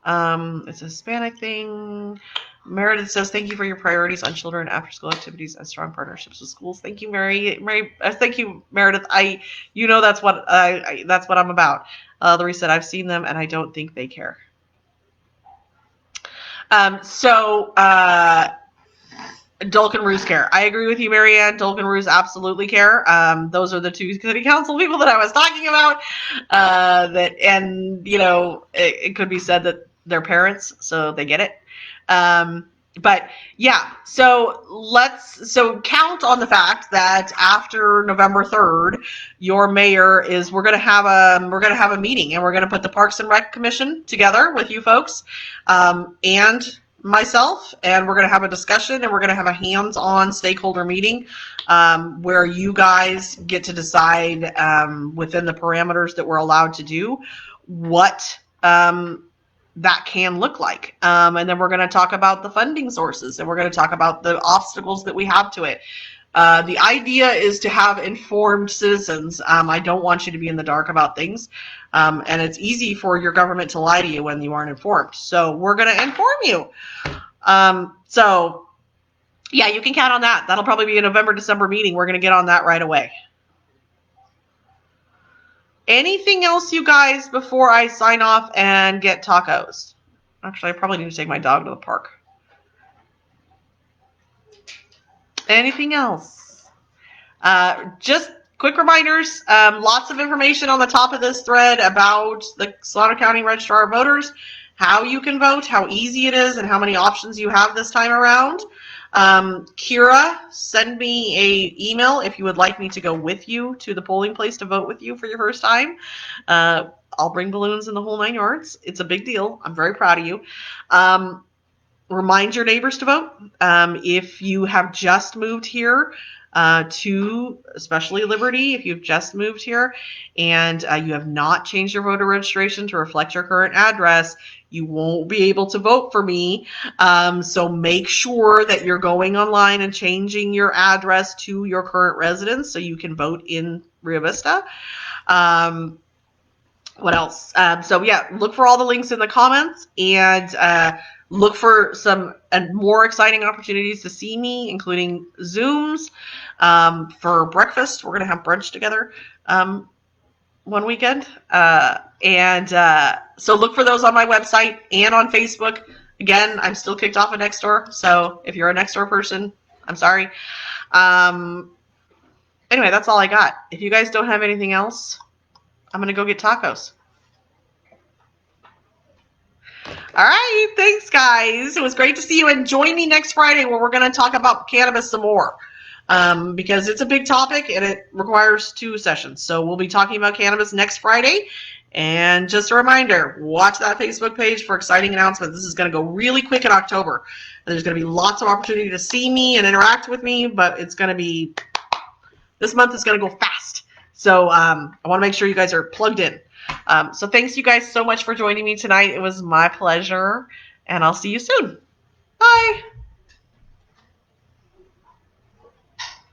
It's a Hispanic thing. Meredith says, thank you for your priorities on children after school activities and strong partnerships with schools. Thank you, Mary. Thank you, Meredith. That's what I'm about. Lori said, I've seen them and I don't think they care. Dulk and Roos care. I agree with you, Marianne. Dulk and Roos absolutely care. Those are the two city council people that I was talking about. It could be said that they're parents, so they get it. But yeah, so count on the fact that after November 3rd, your mayor we're gonna have a meeting, and we're gonna put the Parks and Rec Commission together with you folks, and myself, and we're going to have a discussion, and we're going to have a hands-on stakeholder meeting where you guys get to decide within the parameters that we're allowed to do what that can look like. And then we're going to talk about the funding sources, and we're going to talk about the obstacles that we have to it. The idea is to have informed citizens. I don't want you to be in the dark about things. And it's easy for your government to lie to you when you aren't informed. So we're going to inform you. So yeah, you can count on that. That'll probably be a November, December meeting. We're going to get on that right away. Anything else, you guys, before I sign off and get tacos? Actually, I probably need to take my dog to the park. Anything else? Just quick reminders, lots of information on the top of this thread about the Solano County Registrar of Voters, how you can vote, how easy it is, and how many options you have this time around. Kira, send me an email if you would like me to go with you to the polling place to vote with you for your first time. I'll bring balloons in the whole 9 yards. It's a big deal. I'm very proud of you. Remind your neighbors to vote. If you have just moved here, especially Liberty, if you've just moved here and you have not changed your voter registration to reflect your current address, you won't be able to vote for me. So make sure that you're going online and changing your address to your current residence so you can vote in Rio Vista. What else? So yeah, look for all the links in the comments, and look for some more exciting opportunities to see me, including Zooms for breakfast. We're going to have brunch together one weekend. So look for those on my website and on Facebook. Again, I'm still kicked off of Nextdoor, so if you're a Nextdoor person, I'm sorry. Anyway, that's all I got. If you guys don't have anything else, I'm going to go get tacos. All right, thanks, guys. It was great to see you, and join me next Friday where we're going to talk about cannabis some more, because it's a big topic and it requires 2 sessions. So we'll be talking about cannabis next Friday. And just a reminder, watch that Facebook page for exciting announcements. This is going to go really quick in October. And there's going to be lots of opportunity to see me and interact with me, but this month is going to go fast. So I want to make sure you guys are plugged in. So thanks you guys so much for joining me tonight. It was my pleasure, and I'll see you soon. Bye.